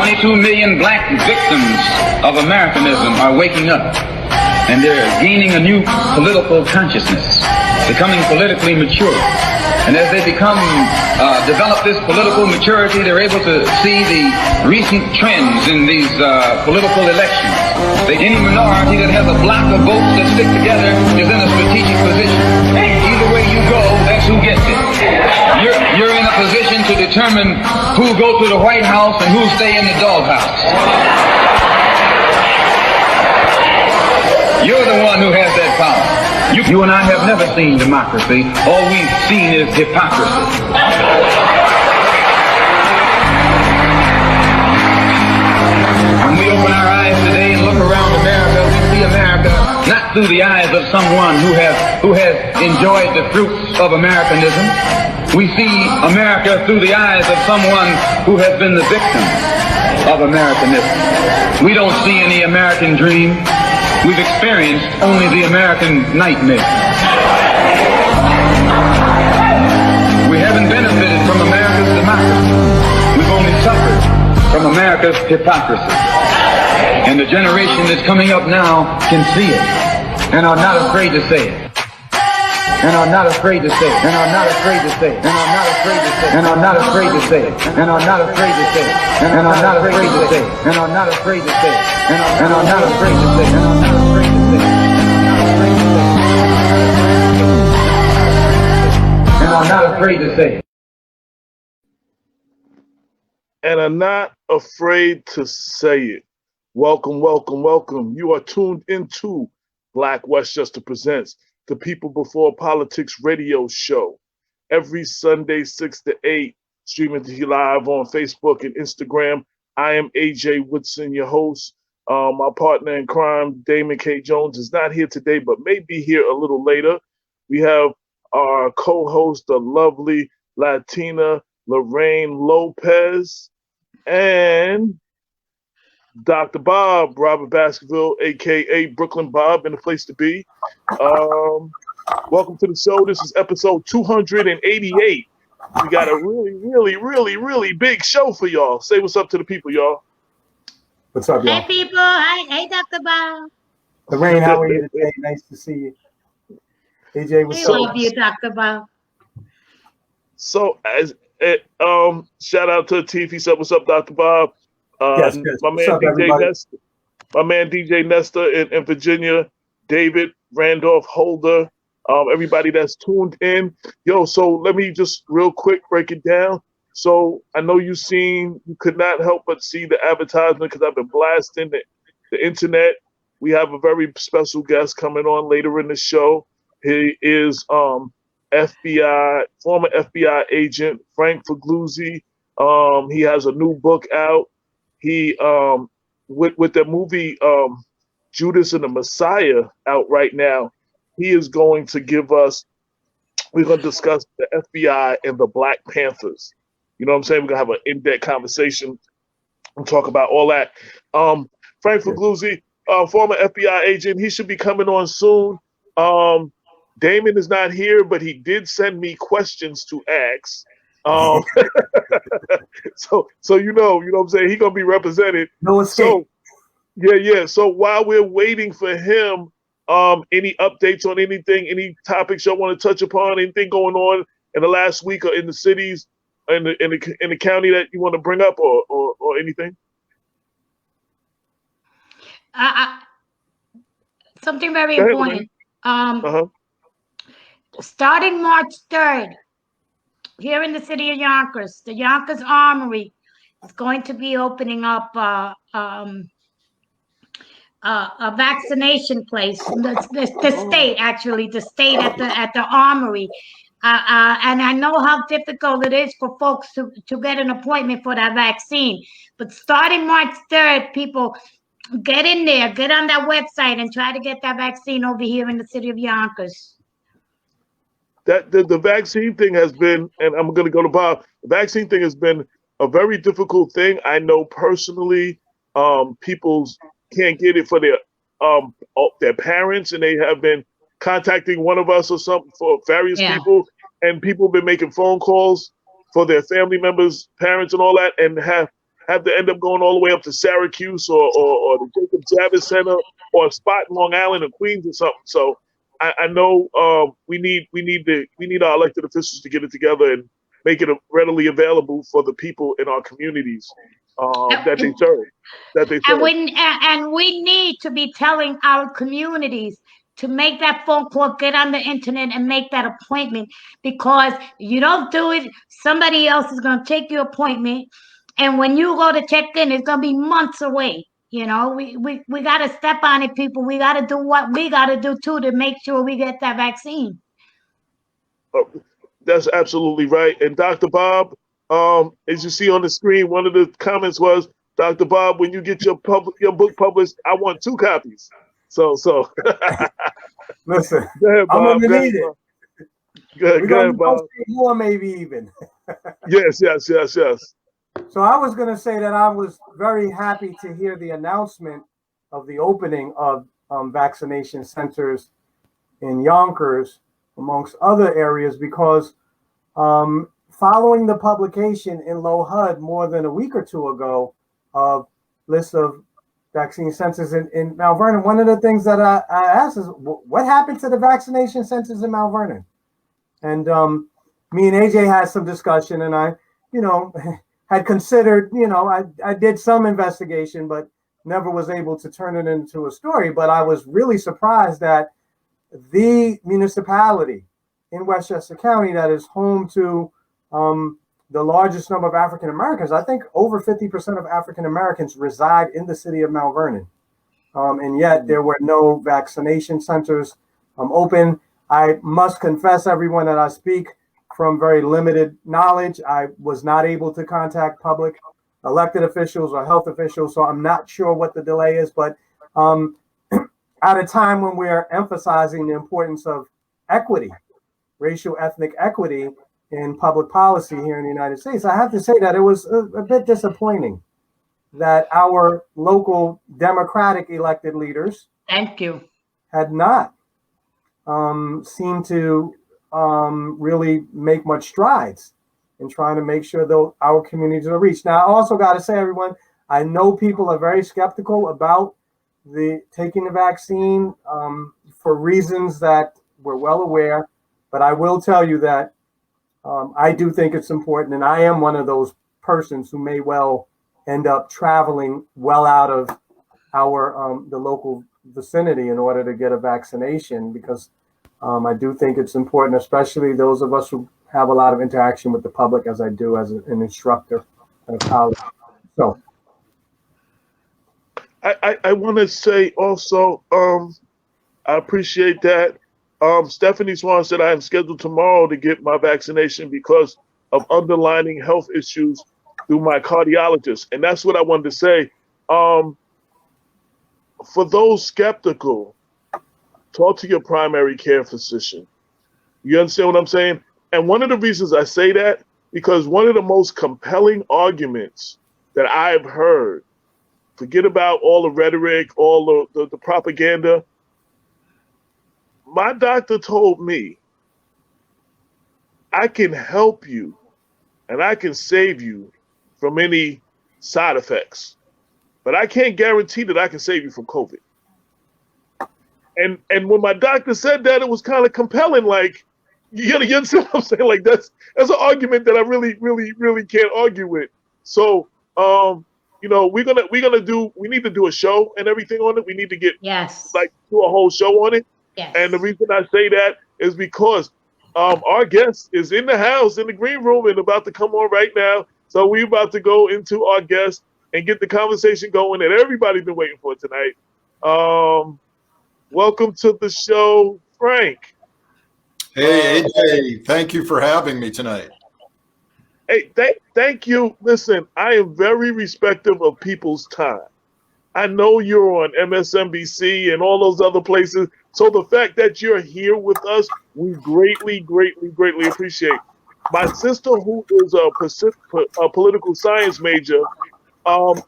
22 million black victims of Americanism are waking up, and they're gaining a new political consciousness, becoming politically mature. And as they develop this political maturity, they're able to see the recent trends in these political elections. Any minority that has a block of votes that stick together is in a strategic position. Either way you go, that's who gets it. You're in a position to determine who go to the White House and who stay in the doghouse. You're the one who has that power. You and I have never seen democracy. All we've seen is hypocrisy. When we open our eyes today and look around America, we see America not through the eyes of someone who has enjoyed the fruits of Americanism. We see America through the eyes of someone who has been the victim of Americanism. We don't see any American dream. We've experienced only the American nightmare. We haven't benefited from America's democracy. We've only suffered from America's hypocrisy. And the generation that's coming up now can see it and are not afraid to say it. And are not afraid to say it. And are not afraid to say it. And are not afraid to say it. And are not afraid to say it. And are not afraid to say it. And are not afraid to say it. And are not afraid to say it. And are not afraid to say it. And are not afraid to say it. And are not afraid to say it. And are not afraid to say it. Welcome, welcome, welcome. You are tuned into Black Westchester Presents, the People Before Politics radio show. Every Sunday, 6 to 8, streaming to you live on Facebook and Instagram. I am AJ Woodson, your host. My partner in crime, Damon K. Jones, is not here today, but may be here a little later. We have our co-host, the lovely Latina Lorraine Lopez, and Dr. Bob, Robert Baskerville, a.k.a. Brooklyn Bob, in the place to be. Welcome to the show. This is episode 288. We got a really big show for y'all. Say what's up to the people, y'all. What's up, y'all? Hey, people. Hey, Dr. Bob. Lorraine, how are you today? Nice to see you. AJ, what's up? We love you, Dr. Bob. So, shout out to Tiff. He said, what's up, Dr. Bob? Yes. My man, DJ Nestor in Virginia, David Randolph Holder, everybody that's tuned in. Yo, so let me just real quick break it down. So I know you could not help but see the advertisement because I've been blasting the internet. We have a very special guest coming on later in the show. He is former FBI agent Frank Figliuzzi. He has a new book out. He with the movie Judas and the Messiah out right now, he is going to give us, we're going to discuss the FBI and the Black Panthers. You know what I'm saying? We're going to have an in-depth conversation and talk about all that. Frank Figliuzzi, former FBI agent, he should be coming on soon. Damon is not here, but he did send me questions to ask. So you know what I'm saying? He's going to be represented. No escape. So, yeah. So while we're waiting for him, any updates on anything, any topics y'all want to touch upon, anything going on in the last week or in the cities, in the county that you want to bring up or anything? Something very important. Starting March 3rd, here in the city of Yonkers, the Yonkers Armory is going to be opening up a vaccination place. The state at the Armory. And I know how difficult it is for folks to get an appointment for that vaccine. But starting March 3rd, people, get in there, get on that website and try to get that vaccine over here in the city of Yonkers. That the vaccine thing has been, and I'm going to go to Bob, the vaccine thing has been a very difficult thing. I know personally, people can't get it for their parents, and they have been contacting one of us or something for various people, and people have been making phone calls for their family members, parents, and all that, and have have to end up going all the way up to Syracuse or the Jacob Javits Center or a spot in Long Island or Queens or something. So I know we need our elected officials to get it together and make it readily available for the people in our communities that they serve. And we need to be telling our communities to make that phone call, get on the internet and make that appointment, because you don't do it, somebody else is going to take your appointment. And when you go to check in, it's going to be months away. You know, we got to step on it, people. We got to do what we got to do too to make sure we get that vaccine. That's absolutely right. And Dr. Bob, as you see on the screen, one of the comments was, Dr. Bob, when you get your book published, I want 2 copies. So listen, go ahead, Bob. I'm gonna need it. Go ahead, Bob. More, maybe even. Yes. So I was gonna say that I was very happy to hear the announcement of the opening of vaccination centers in Yonkers, amongst other areas, because following the publication in Low HUD more than a week or two ago of list of vaccine centers in Mount Vernon, one of the things that I asked is, what happened to the vaccination centers in Mount Vernon? And me and AJ had some discussion, and I, had considered, I did some investigation, but never was able to turn it into a story. But I was really surprised that the municipality in Westchester County that is home to the largest number of African Americans, I think over 50% of African Americans reside in the city of Mount Vernon. And yet there were no vaccination centers open. I must confess, everyone, that I speak from very limited knowledge. I was not able to contact public elected officials or health officials, so I'm not sure what the delay is. But at a time when we're emphasizing the importance of equity, racial ethnic equity in public policy here in the United States, I have to say that it was a bit disappointing that our local Democratic elected leaders had not seemed to really make much strides in trying to make sure that our communities are reached. Now, I also got to say, everyone, I know people are very skeptical about taking the vaccine for reasons that we're well aware, but I will tell you that I do think it's important, and I am one of those persons who may well end up traveling well out of our the local vicinity in order to get a vaccination, because I do think it's important, especially those of us who have a lot of interaction with the public, as I do as an instructor at a college. So I want to say also, I appreciate that. Stephanie Swan said I am scheduled tomorrow to get my vaccination because of underlying health issues through my cardiologist. And that's what I wanted to say. For those skeptical, talk to your primary care physician. You understand what I'm saying? And one of the reasons I say that, because one of the most compelling arguments that I've heard, forget about all the rhetoric, all the propaganda, my doctor told me, I can help you and I can save you from any side effects, but I can't guarantee that I can save you from COVID. And when my doctor said that, it was kind of compelling. Like, you understand what I'm saying? Like, that's an argument that I really can't argue with. So, we need to do a show and everything on it. We need to do a whole show on it. Yes. And the reason I say that is because our guest is in the house in the green room and about to come on right now. So we're about to go into our guest and get the conversation going that everybody's been waiting for tonight. Welcome to the show, Frank. Hey, AJ, thank you for having me tonight. Hey, thank you. Listen, I am very respectful of people's time. I know you're on MSNBC and all those other places. So the fact that you're here with us, we greatly appreciate. My sister, who is a political science major,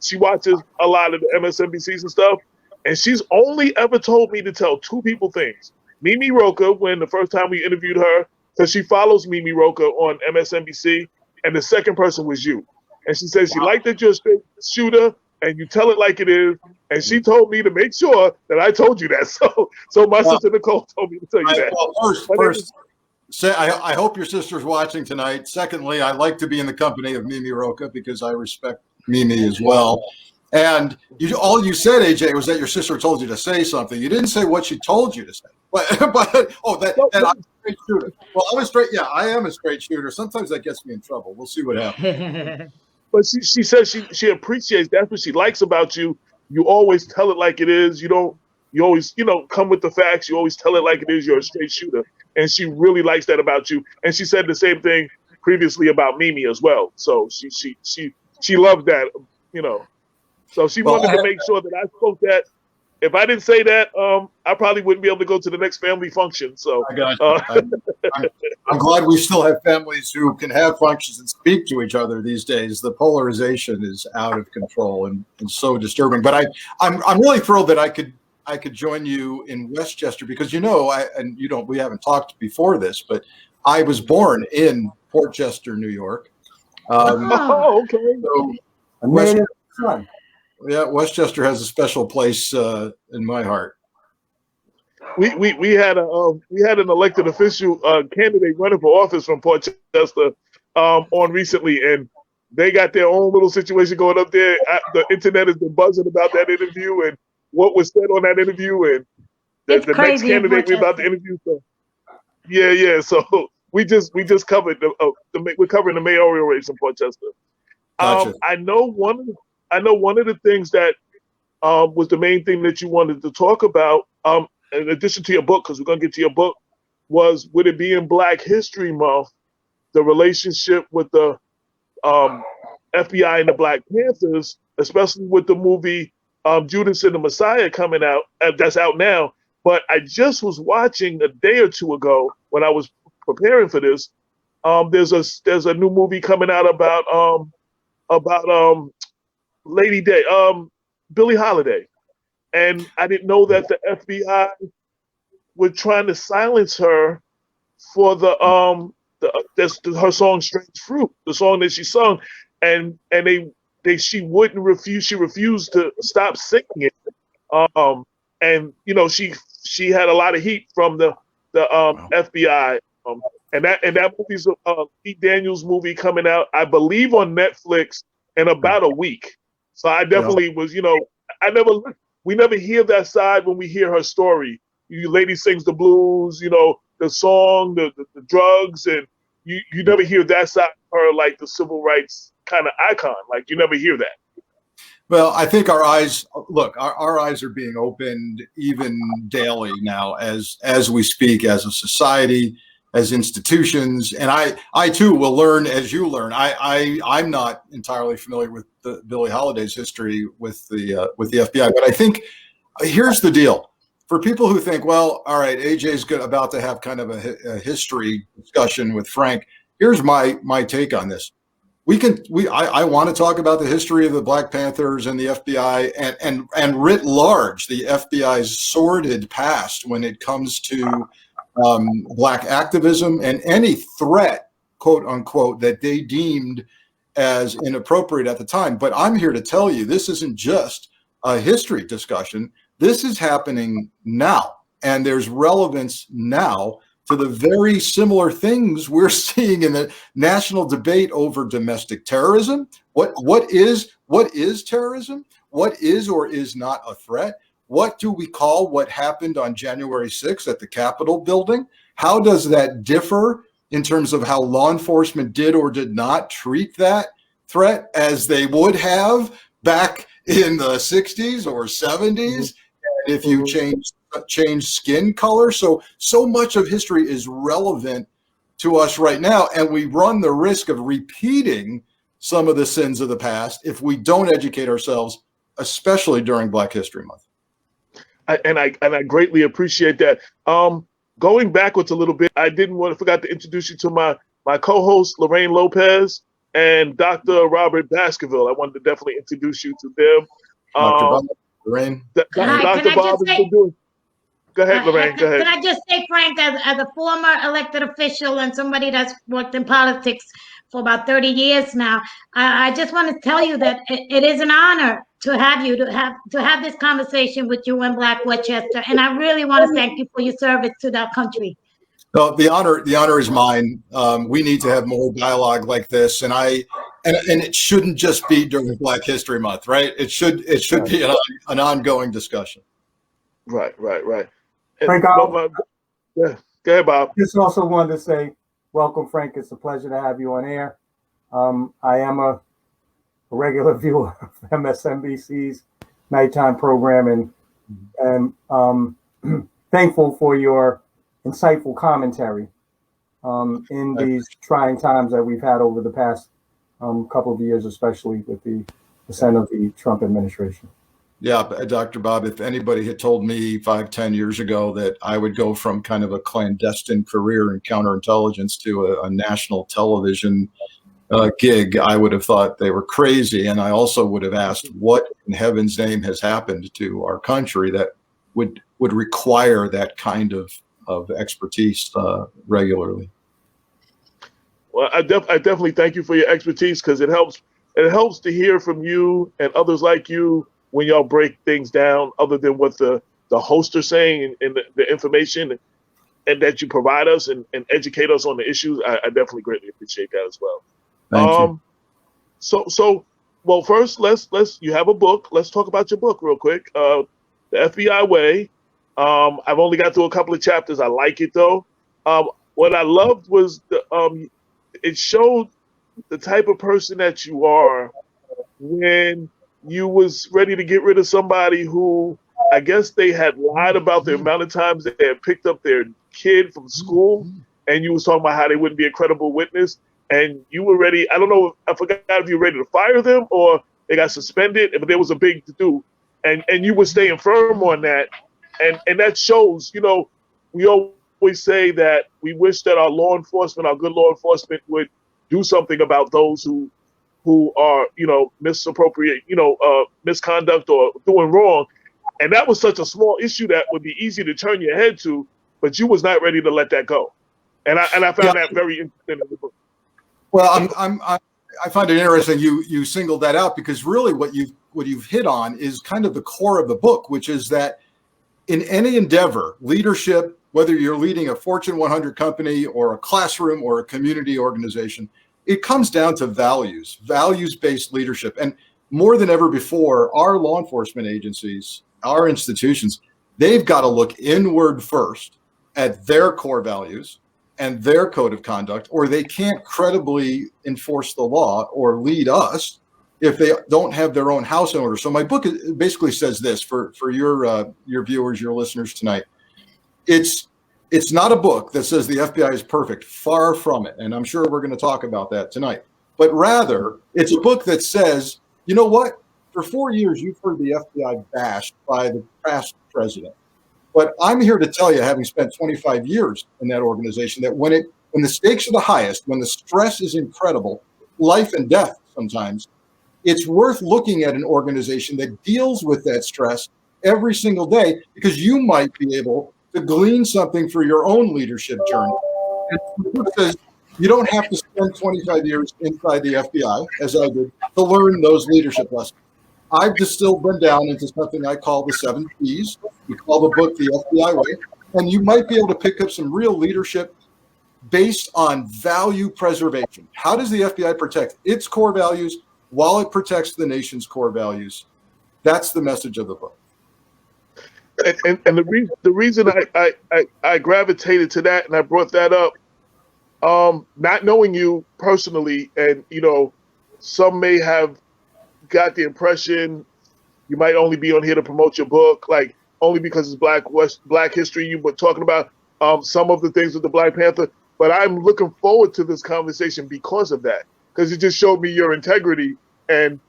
she watches a lot of the MSNBCs and stuff, and she's only ever told me to tell 2 people things. Mimi Rocha, when the first time we interviewed her, because she follows Mimi Rocha on MSNBC, and the second person was you. and she says she liked that you're a straight shooter and you tell it like it is. And she told me to make sure that I told you that. So my sister Nicole told me to tell you that. Well, first, I hope your sister's watching tonight. Secondly, I like to be in the company of Mimi Roca because I respect Mimi as well. And all you said, AJ, was that your sister told you to say something. You didn't say what she told you to say. That I'm a straight shooter. Well, I'm a straight. Yeah, I am a straight shooter. Sometimes that gets me in trouble. We'll see what happens. But she says she appreciates, that's what she likes about you. You always tell it like it is. You always, come with the facts. You always tell it like it is. You're a straight shooter. And she really likes that about you. And she said the same thing previously about Mimi as well. So she loved that, So she wanted to make sure that I spoke that. If I didn't say that, I probably wouldn't be able to go to the next family function. So I got you. I'm glad we still have families who can have functions and speak to each other these days. The polarization is out of control and so disturbing. But I'm really thrilled that I could join you in Westchester because we haven't talked before this, but I was born in Port Chester, New York. Okay. So Westchester has a special place in my heart. We had an elected official candidate running for office from Port Chester on recently, and they got their own little situation going up there. The internet has been buzzing about that interview and what was said on that interview, and the next candidate we're about to interview. So yeah. So we just covered we're covering the mayoral race in Port Chester. Gotcha. I know one of the things that was the main thing that you wanted to talk about, in addition to your book, because we're going to get to your book, was with it being Black History Month, the relationship with the FBI and the Black Panthers, especially with the movie Judas and the Messiah coming out, that's out now. But I just was watching a day or two ago when I was preparing for this. There's a new movie coming out about Lady Day, Billie Holiday, and I didn't know that the FBI were trying to silence her for her song "Strange Fruit," the song that she sung, and she refused to stop singing it, and she had a lot of heat from the FBI, and that movie's Pete Daniels movie coming out, I believe, on Netflix in about a week. So I definitely was, we never hear that side when we hear her story. Lady sings the blues, the song, the drugs, and you never hear that side of her, like the civil rights kind of icon. Like you never hear that. Well, I think our eyes are being opened even daily now as we speak, as a society, as institutions, and I too will learn as you learn. I'm not entirely familiar with Billie Holiday's history with the FBI, but I think here's the deal for people who think, well, all right, AJ's about to have kind of a history discussion with Frank. Here's my take on this. I want to talk about the history of the Black Panthers and the FBI and writ large the FBI's sordid past when it comes to Black activism and any threat, quote unquote, that they deemed as inappropriate at the time. But I'm here to tell you, this isn't just a history discussion. This is happening now, and there's relevance now to the very similar things we're seeing in the national debate over domestic terrorism. What is terrorism? What is or is not a threat? What do we call what happened on January 6th at the Capitol building? How does that differ in terms of how law enforcement did or did not treat that threat as they would have back in the 60s or 70s? And if you change skin color. So much of history is relevant to us right now, and we run the risk of repeating some of the sins of the past if we don't educate ourselves, especially during Black History Month. I greatly appreciate that. Going backwards a little bit, I forgot to introduce you to my co-host Lorraine Lopez and Dr. Robert Baskerville. I wanted to definitely introduce you to them. Dr. Bob, Lorraine. Dr. Bob has been doing. Go ahead, Lorraine. Go ahead. Can I just say, Frank, as a former elected official and somebody that's worked in politics for about 30 years now. I just want to tell you that it is an honor to have you to have this conversation with you in Black Westchester, and I really want to thank you for your service to our country. No, the honor is mine. We need to have more dialogue like this, and it shouldn't just be during Black History Month, right? It should be an ongoing discussion. Right. And, Frank, yeah, go ahead, Bob. Just also wanted to say, welcome, Frank. It's a pleasure to have you on air. I am a regular viewer of MSNBC's nighttime program, and thankful for your insightful commentary in these trying times that we've had over the past couple of years, especially with the ascent of the Trump administration. Yeah, Dr. Bob, if anybody had told me 5-10 years ago that I would go from kind of a clandestine career in counterintelligence to a national television gig, I would have thought they were crazy. And I also would have asked what in heaven's name has happened to our country that would require that kind of expertise regularly. Well, I definitely thank you for your expertise, because it helps to hear from you and others like you when y'all break things down, other than what the hosts are saying and the information and that you provide us and educate us on the issues. I definitely greatly appreciate that as well. Thank you. So well, first let's you have a book. Let's talk about your book real quick. The FBI Way. I've only got through a couple of chapters. I like it though. What I loved was it showed the type of person that you are when you was ready to get rid of somebody who, I guess they had lied about the amount of times they had picked up their kid from school, and you was talking about how they wouldn't be a credible witness, and you were ready. I don't know, I forgot if you were ready to fire them or they got suspended, but there was a big to-do, and you were staying firm on that, and that shows, we always say that we wish that our good law enforcement would do something about those who are, misappropriate, misconduct or doing wrong. And that was such a small issue that would be easy to turn your head to, but you was not ready to let that go. And I found that very interesting in the book. Well, I find it interesting you singled that out, because really what you've hit on is kind of the core of the book, which is that in any endeavor, leadership, whether you're leading a Fortune 100 company or a classroom or a community organization, it comes down to values-based leadership. And more than ever before, our law enforcement agencies, our institutions, they've got to look inward first at their core values and their code of conduct, or they can't credibly enforce the law or lead us if they don't have their own house in order. So my book basically says this for your viewers, your listeners tonight. It's not a book that says the FBI is perfect, far from it. And I'm sure we're going to talk about that tonight. But rather, it's a book that says, you know what? For 4 years, you've heard the FBI bashed by the past president. But I'm here to tell you, having spent 25 years in that organization, that when the stakes are the highest, when the stress is incredible, life and death sometimes, it's worth looking at an organization that deals with that stress every single day, because you might be able to glean something for your own leadership journey. And the book says you don't have to spend 25 years inside the FBI, as I did, to learn those leadership lessons. I've distilled them down into something I call the 7 P's. We call the book The FBI Way. And you might be able to pick up some real leadership based on value preservation. How does the FBI protect its core values while it protects the nation's core values? That's the message of the book. And the reason I gravitated to that and I brought that up, not knowing you personally, and some may have got the impression you might only be on here to promote your book, like only because it's Black history you were talking about some of the things with the Black Panther. But I'm looking forward to this conversation because of that, because it just showed me your integrity. And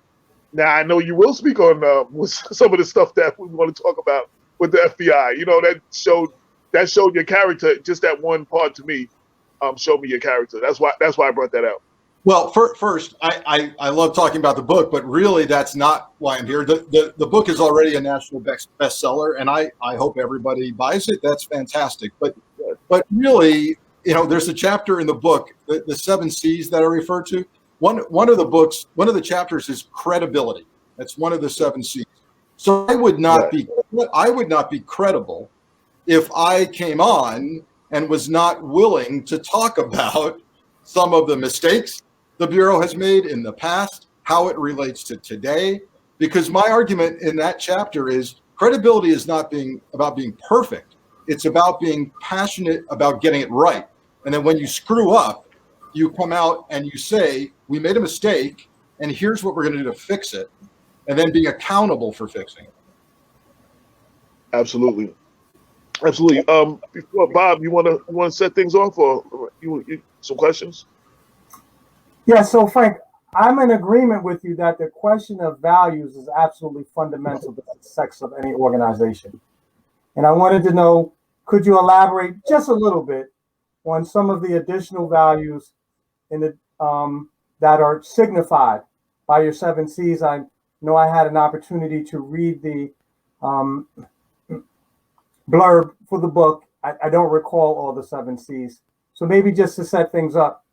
now I know you will speak on some of the stuff that we want to talk about with the FBI. That showed your character. Just that one part to me showed me your character. That's why I brought that out. Well, first, I love talking about the book, but really that's not why I'm here. The book is already a national bestseller, and I hope everybody buys it. That's fantastic. But really, there's a chapter in the book, the 7 C's that I refer to. One of the chapters is credibility. That's one of the 7 C's. So I would not be credible if I came on and was not willing to talk about some of the mistakes the Bureau has made in the past, how it relates to today, because my argument in that chapter is credibility is not about being perfect. It's about being passionate about getting it right. And then when you screw up, you come out and you say, we made a mistake, and here's what we're going to do to fix it, and then being accountable for fixing it. Absolutely. Before Bob, you want to set things off, or you some questions? Yeah, so Frank, I'm in agreement with you that the question of values is absolutely fundamental to the success of any organization. And I wanted to know, could you elaborate just a little bit on some of the additional values in the that are signified by your 7 C's? I know I had an opportunity to read the blurb for the book. I don't recall all the 7 C's. So maybe just to set things up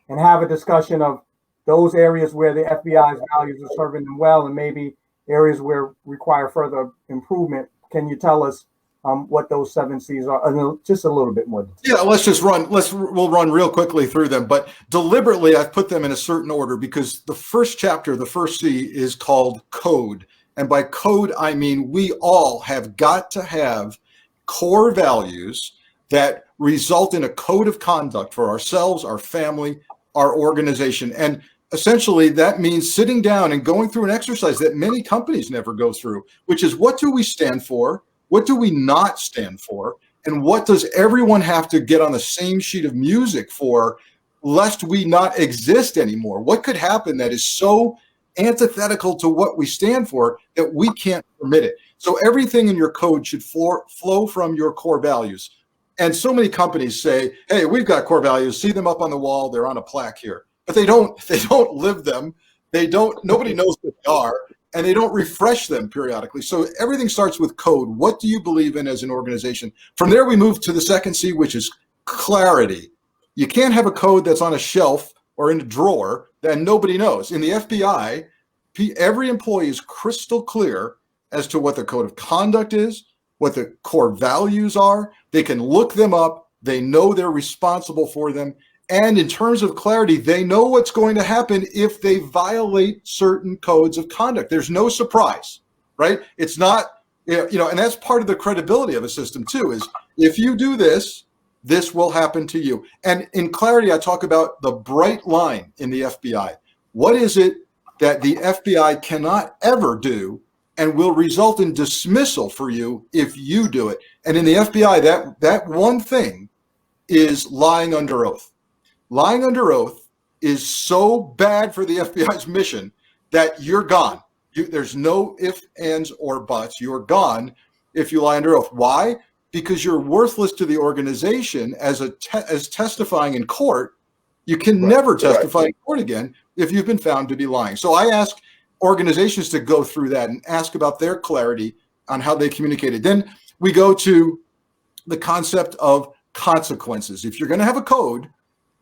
and have a discussion of those areas where the FBI's values are serving them well, and maybe areas where require further improvement. Can you tell us what those 7 C's are? Just a little bit more. Yeah, we'll run real quickly through them, but deliberately I've put them in a certain order because the first chapter, the first C, is called code. And by code, I mean we all have got to have core values that result in a code of conduct for ourselves, our family, our organization. And essentially that means sitting down and going through an exercise that many companies never go through, which is, what do we stand for? What do we not stand for? And what does everyone have to get on the same sheet of music for, lest we not exist anymore? What could happen that is so antithetical to what we stand for that we can't permit it? So everything in your code should flow from your core values. And so many companies say, hey, we've got core values, see them up on the wall, they're on a plaque here. But they don't live them. Nobody knows what they are, and they don't refresh them periodically. So everything starts with code. What do you believe in as an organization? From there, we move to the second C, which is clarity. You can't have a code that's on a shelf or in a drawer that nobody knows. In the FBI, every employee is crystal clear as to what the code of conduct is, what the core values are. They can look them up. They know they're responsible for them. And in terms of clarity, they know what's going to happen if they violate certain codes of conduct. There's no surprise, right? It's not, and that's part of the credibility of a system too, is if you do this, this will happen to you. And in clarity, I talk about the bright line in the FBI. What is it that the FBI cannot ever do and will result in dismissal for you if you do it? And in the FBI, that one thing is lying under oath. Lying under oath is so bad for the FBI's mission that you're gone. There's no ifs, ands, or buts. You're gone if you lie under oath. Why? Because you're worthless to the organization as testifying in court. You can never testify in court again if you've been found to be lying. So I ask organizations to go through that and ask about their clarity on how they communicated. Then we go to the concept of consequences. If you're going to have a code,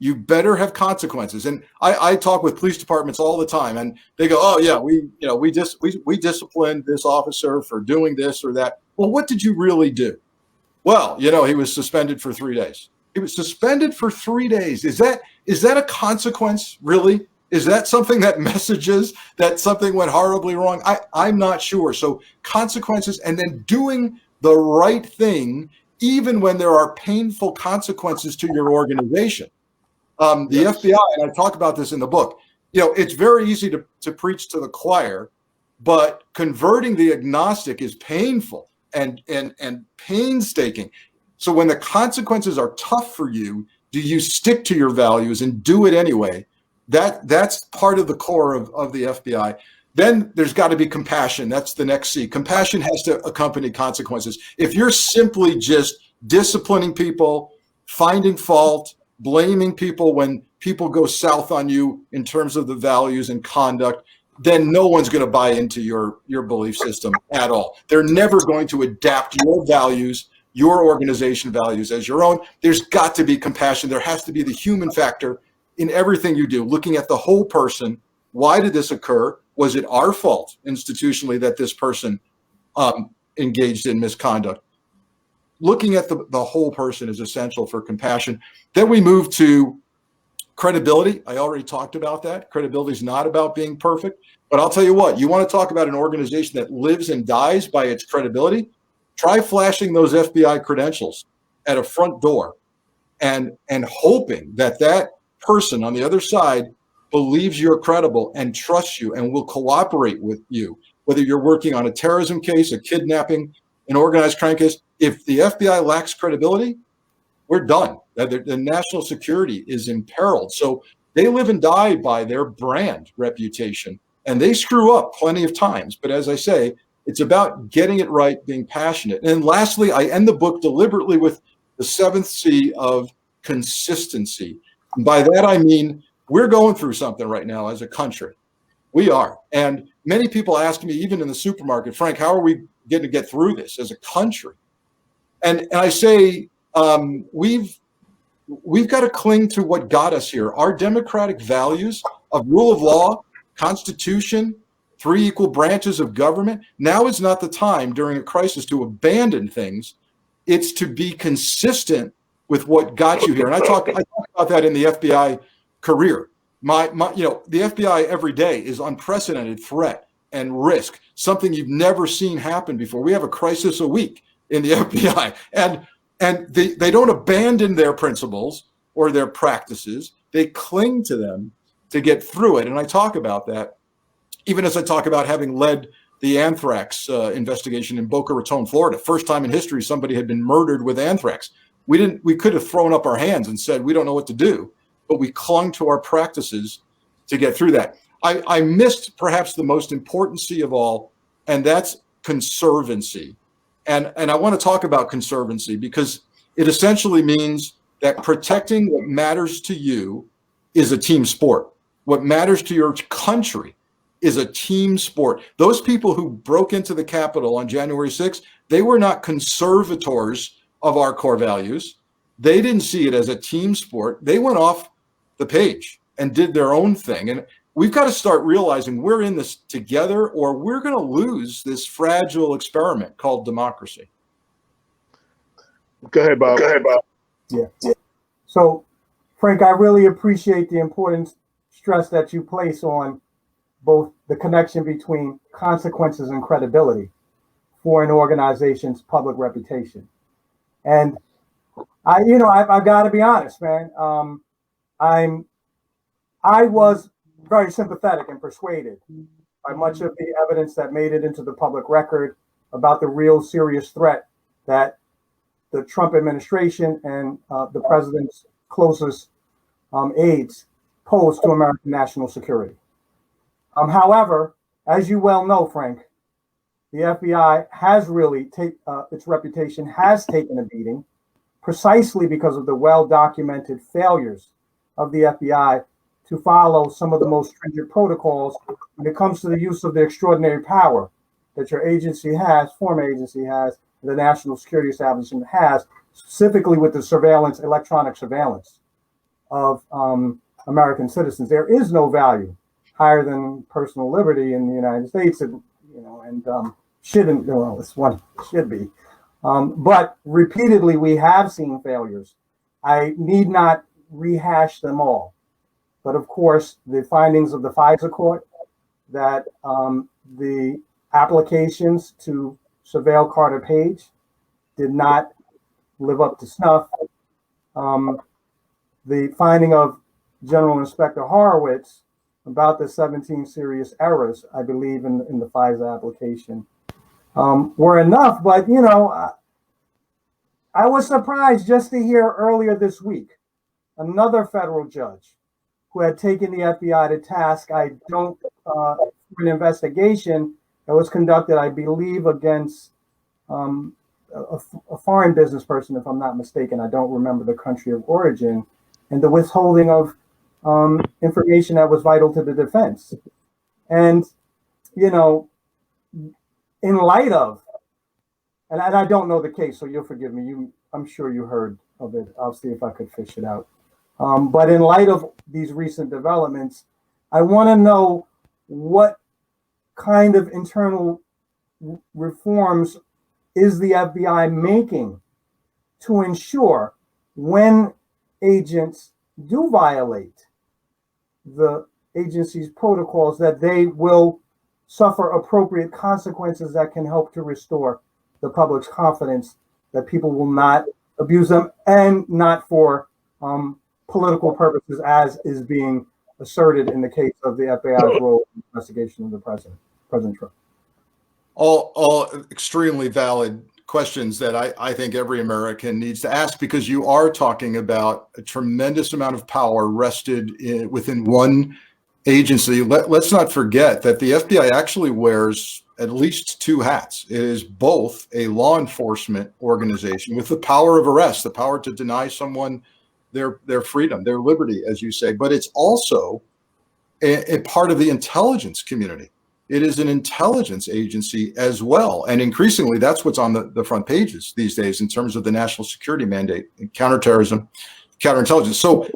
you better have consequences. And I talk with police departments all the time, and they go, "Oh yeah, we disciplined this officer for doing this or that." Well, what did you really do? Well, he was suspended for 3 days. He was suspended for 3 days. Is that a consequence, really? Is that something that messages that something went horribly wrong? I'm not sure. So consequences, and then doing the right thing, even when there are painful consequences to your organization. The FBI, and I talk about this in the book, it's very easy to preach to the choir, but converting the agnostic is painful and painstaking. So when the consequences are tough for you, do you stick to your values and do it anyway? That's part of the core of the FBI. Then there's got to be compassion. That's the next C. Compassion has to accompany consequences. If you're simply just disciplining people, finding fault, blaming people when people go south on you in terms of the values and conduct, then no one's going to buy into your belief system at all. They're never going to adapt your values your organization values as your own. There's got to be compassion. There has to be the human factor in everything you do, looking at the whole person. Why did this occur? Was it our fault institutionally that this person engaged in misconduct? Looking at the whole person is essential for compassion. Then we move to credibility. I already talked about that. Credibility is not about being perfect. But I'll tell you what, you want to talk about an organization that lives and dies by its credibility? Try flashing those FBI credentials at a front door and hoping that that person on the other side believes you're credible and trusts you and will cooperate with you, whether you're working on a terrorism case, a kidnapping, an organized crime case. If the FBI lacks credibility, we're done. The national security is imperiled. So they live and die by their brand reputation, and they screw up plenty of times. But as I say, it's about getting it right, being passionate. And lastly, I end the book deliberately with the 7th C of consistency. And by that, I mean, we're going through something right now as a country. We are. And many people ask me, even in the supermarket, Frank, how are we going to get through this as a country? And I say, we've got to cling to what got us here. Our democratic values of rule of law, Constitution, 3 equal branches of government. Now is not the time during a crisis to abandon things. It's to be consistent with what got you here. And I talk about that in the FBI career. The FBI every day is unprecedented threat and risk, something you've never seen happen before. We have a crisis a week in the FBI, and they don't abandon their principles or their practices. They cling to them to get through it. And I talk about that, even as I talk about having led the anthrax investigation in Boca Raton, Florida. First time in history somebody had been murdered with anthrax. We could have thrown up our hands and said, we don't know what to do, but we clung to our practices to get through that. I missed perhaps the most important C of all, and that's conservancy. And I want to talk about conservancy because it essentially means that protecting what matters to you is a team sport. What matters to your country is a team sport. Those people who broke into the Capitol on January 6th, they were not conservators of our core values. They didn't see it as a team sport. They went off the page and did their own thing. And we've got to start realizing we're in this together or we're going to lose this fragile experiment called democracy. Go ahead, Bob. Yeah. So, Frank, I really appreciate the important stress that you place on both the connection between consequences and credibility for an organization's public reputation. And I've got to be honest, man. I was very sympathetic and persuaded by much of the evidence that made it into the public record about the real serious threat that the Trump administration and the president's closest aides pose to American national security. However, as you well know, Frank, the FBI has really its reputation has taken a beating precisely because of the well-documented failures of the FBI to follow some of the most stringent protocols when it comes to the use of the extraordinary power that your agency has, former agency has, the National Security Establishment has, specifically with the electronic surveillance of American citizens. There is no value higher than personal liberty in the United States, shouldn't, well, this one should be. But repeatedly, we have seen failures. I need not rehash them all. But of course, the findings of the FISA court that the applications to surveil Carter Page did not live up to snuff. The finding of General Inspector Horowitz about the 17 serious errors, I believe, in the FISA application were enough. But, I was surprised just to hear earlier this week, another federal judge who had taken the FBI to task, for an investigation that was conducted, I believe, against a foreign business person, if I'm not mistaken. I don't remember the country of origin, and the withholding of information that was vital to the defense. And, in light of and I don't know the case, so you'll forgive me. I'm sure you heard of it. I'll see if I could fish it out. But in light of these recent developments, I want to know what kind of internal reforms is the FBI making to ensure when agents do violate the agency's protocols that they will suffer appropriate consequences that can help to restore the public's confidence that people will not abuse them, and not for political purposes, as is being asserted in the case of the FBI's role in the investigation of the President Trump. All extremely valid questions that I think every American needs to ask, because you are talking about a tremendous amount of power rested within one agency. Let's not forget that the FBI actually wears at least two hats. It is both a law enforcement organization with the power of arrest, the power to deny someone their freedom, their liberty, as you say, but it's also a part of the intelligence community. It is an intelligence agency as well. And increasingly, that's what's on the front pages these days in terms of the national security mandate, counterterrorism, counterintelligence. So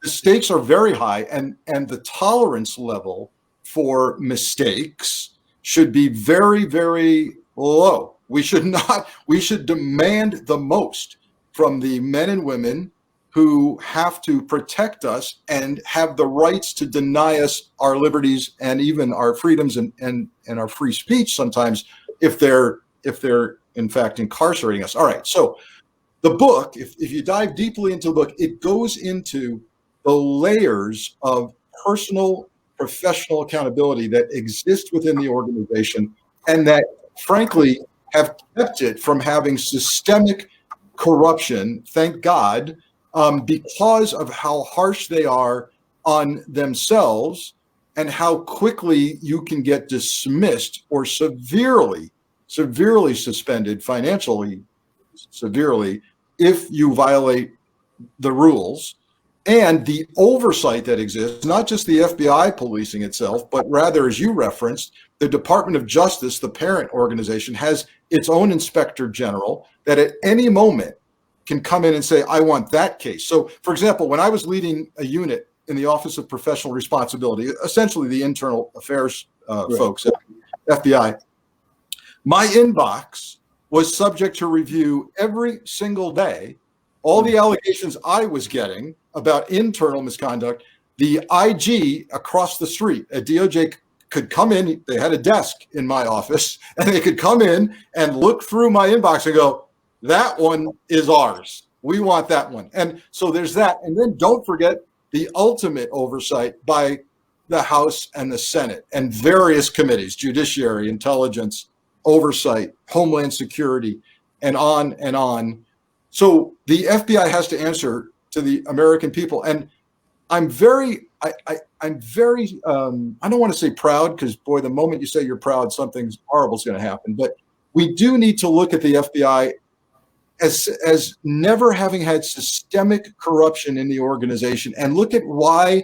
the stakes are very high, and the tolerance level for mistakes should be very, very low. We should demand the most from the men and women who have to protect us and have the rights to deny us our liberties and even our freedoms and our free speech sometimes, if they're in fact incarcerating us. All right, so the book, if you dive deeply into the book, it goes into the layers of personal, professional accountability that exist within the organization, and that frankly have kept it from having systemic corruption, thank God, because of how harsh they are on themselves and how quickly you can get dismissed or severely suspended, financially severely, if you violate the rules. And the oversight that exists, not just the FBI policing itself, but rather, as you referenced, the Department of Justice, the parent organization, has its own inspector general that at any moment can come in and say, I want that case. So, for example, when I was leading a unit in the Office of Professional Responsibility, essentially the internal affairs folks at FBI, my inbox was subject to review every single day. All the allegations I was getting about internal misconduct, the IG across the street at DOJ could come in. They had a desk in my office, and they could come in and look through my inbox and go, that one is ours. We want that one. And so there's that. And then don't forget the ultimate oversight by the House and the Senate and various committees, Judiciary, Intelligence, Oversight, Homeland Security, and on and on. So the FBI has to answer to the American people. And I'm very, I don't want to say proud, because boy, the moment you say you're proud, something horrible is going to happen. But we do need to look at the FBI as never having had systemic corruption in the organization, and look at why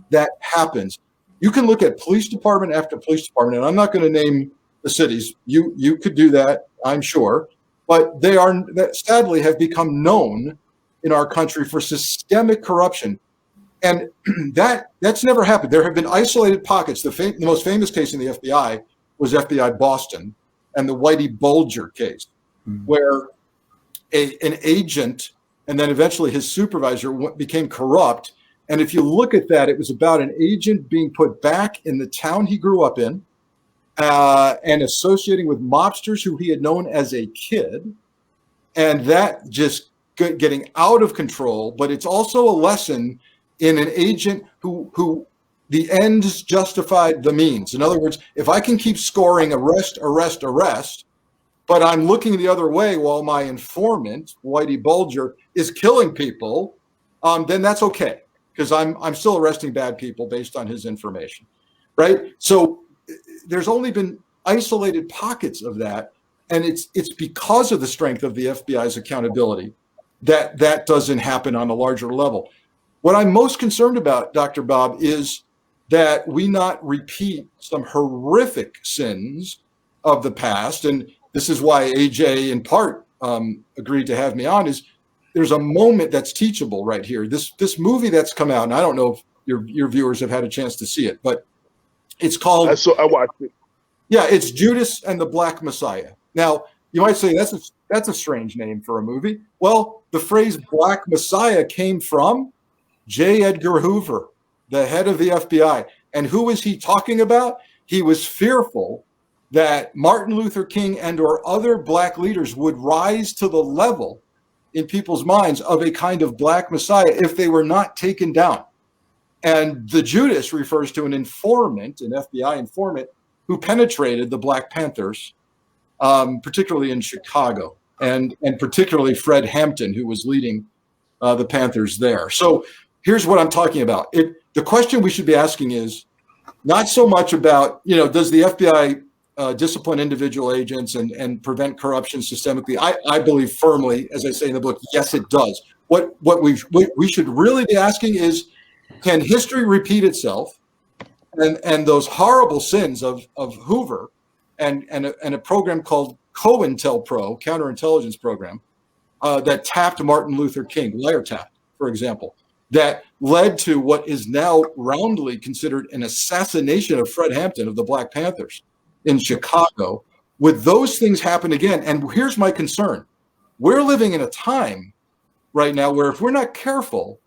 that happens. You can look at police department after police department, and I'm not going to name the cities. You could do that, I'm sure, but they are that sadly have become known in our country for systemic corruption, and that's never happened. There have been isolated pockets. The most famous case in the FBI was FBI Boston and the Whitey Bulger case, where an agent and then eventually his supervisor became corrupt. And if you look at that, it was about an agent being put back in the town he grew up in and associating with mobsters who he had known as a kid. And that just getting out of control. But it's also a lesson in an agent who the ends justified the means. In other words, if I can keep scoring arrest, but I'm looking the other way while my informant, Whitey Bulger, is killing people, then that's okay, because I'm still arresting bad people based on his information, right? So there's only been isolated pockets of that, and it's because of the strength of the FBI's accountability that doesn't happen on a larger level. What I'm most concerned about, Dr. Bob, is that we not repeat some horrific sins of the past. And this is why AJ in part agreed to have me on, is there's a moment that's teachable right here. This movie that's come out, and I don't know if your viewers have had a chance to see it, but it's called. I watched it. Yeah, it's Judas and the Black Messiah. Now, you might say that's a strange name for a movie. Well, the phrase Black Messiah came from J. Edgar Hoover, the head of the FBI. And who was he talking about? He was fearful that Martin Luther King and or other black leaders would rise to the level in people's minds of a kind of Black Messiah if they were not taken down. And the Judas refers to an informant, an FBI informant, who penetrated the Black Panthers, particularly in Chicago, and particularly Fred Hampton, who was leading the Panthers there. So here's what I'm talking about. The question we should be asking is not so much about, does the FBI discipline individual agents and prevent corruption systemically? I believe firmly, as I say in the book, yes, it does. What we should really be asking is, can history repeat itself? And those horrible sins of Hoover and a program called COINTELPRO, Counterintelligence Program, that tapped Martin Luther King, wiretapped, for example, that led to what is now roundly considered an assassination of Fred Hampton of the Black Panthers in Chicago. Would those things happen again? And here's my concern. We're living in a time right now where if we're not careful,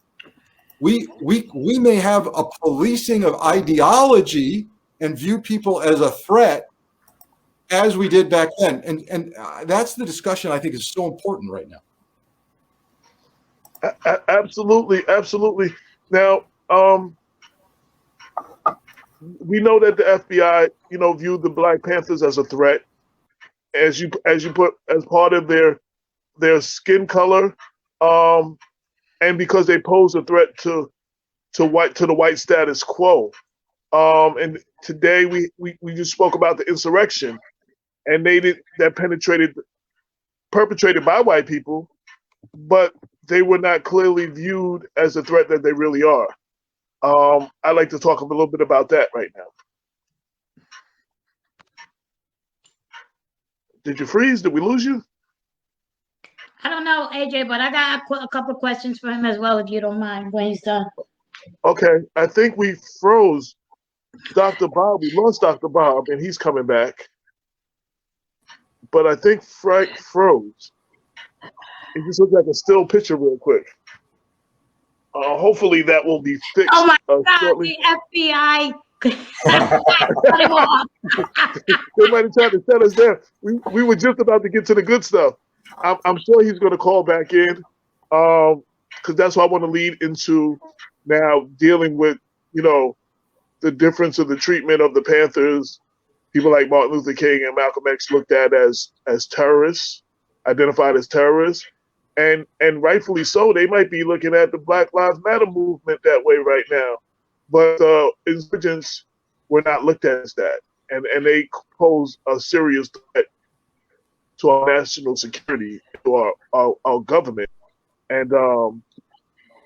we may have a policing of ideology and view people as a threat as we did back then. And that's the discussion I think is so important right now. Absolutely. Now, we know that the FBI, viewed the Black Panthers as a threat, as you put, as part of their skin color, and because they pose a threat to the white status quo. And today we just spoke about the insurrection, and perpetrated by white people, but they were not clearly viewed as a threat that they really are. I'd like to talk a little bit about that right now. Did you freeze? Did we lose you? I don't know, AJ, but I got a couple of questions for him as well, if you don't mind, when he's done. Okay, I think we froze Dr. Bob. We lost Dr. Bob, and he's coming back. But I think Frank froze. It just looks like a still picture real quick. Hopefully that will be fixed. Oh my God, shortly. the FBI. They might have tried to shut us down. We were just about to get to the good stuff. I'm sure he's going to call back in, because that's what I want to lead into now, dealing with, the difference of the treatment of the Panthers. People like Martin Luther King and Malcolm X looked at as terrorists, identified as terrorists, and rightfully so. They might be looking at the Black Lives Matter movement that way right now, but insurgents were not looked at as that, and they pose a serious threat to our national security, to our government. And I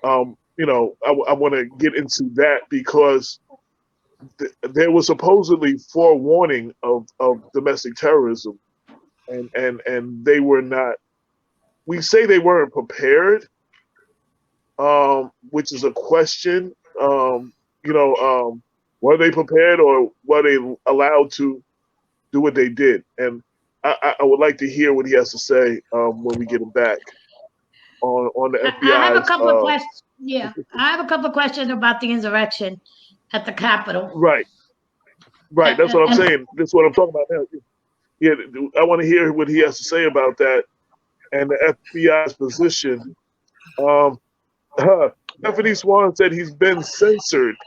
want to get into that because there was supposedly forewarning of domestic terrorism, and they were not. We say they weren't prepared, which is a question. Were they prepared, or were they allowed to do what they did? And I would like to hear what he has to say when we get him back on the FBI. I have a couple of questions. Yeah, I have a couple of questions about the insurrection at the Capitol. Right. That's what I'm saying. This is what I'm talking about now. Yeah, I want to hear what he has to say about that and the FBI's position. Stephanie Swan said he's been censored.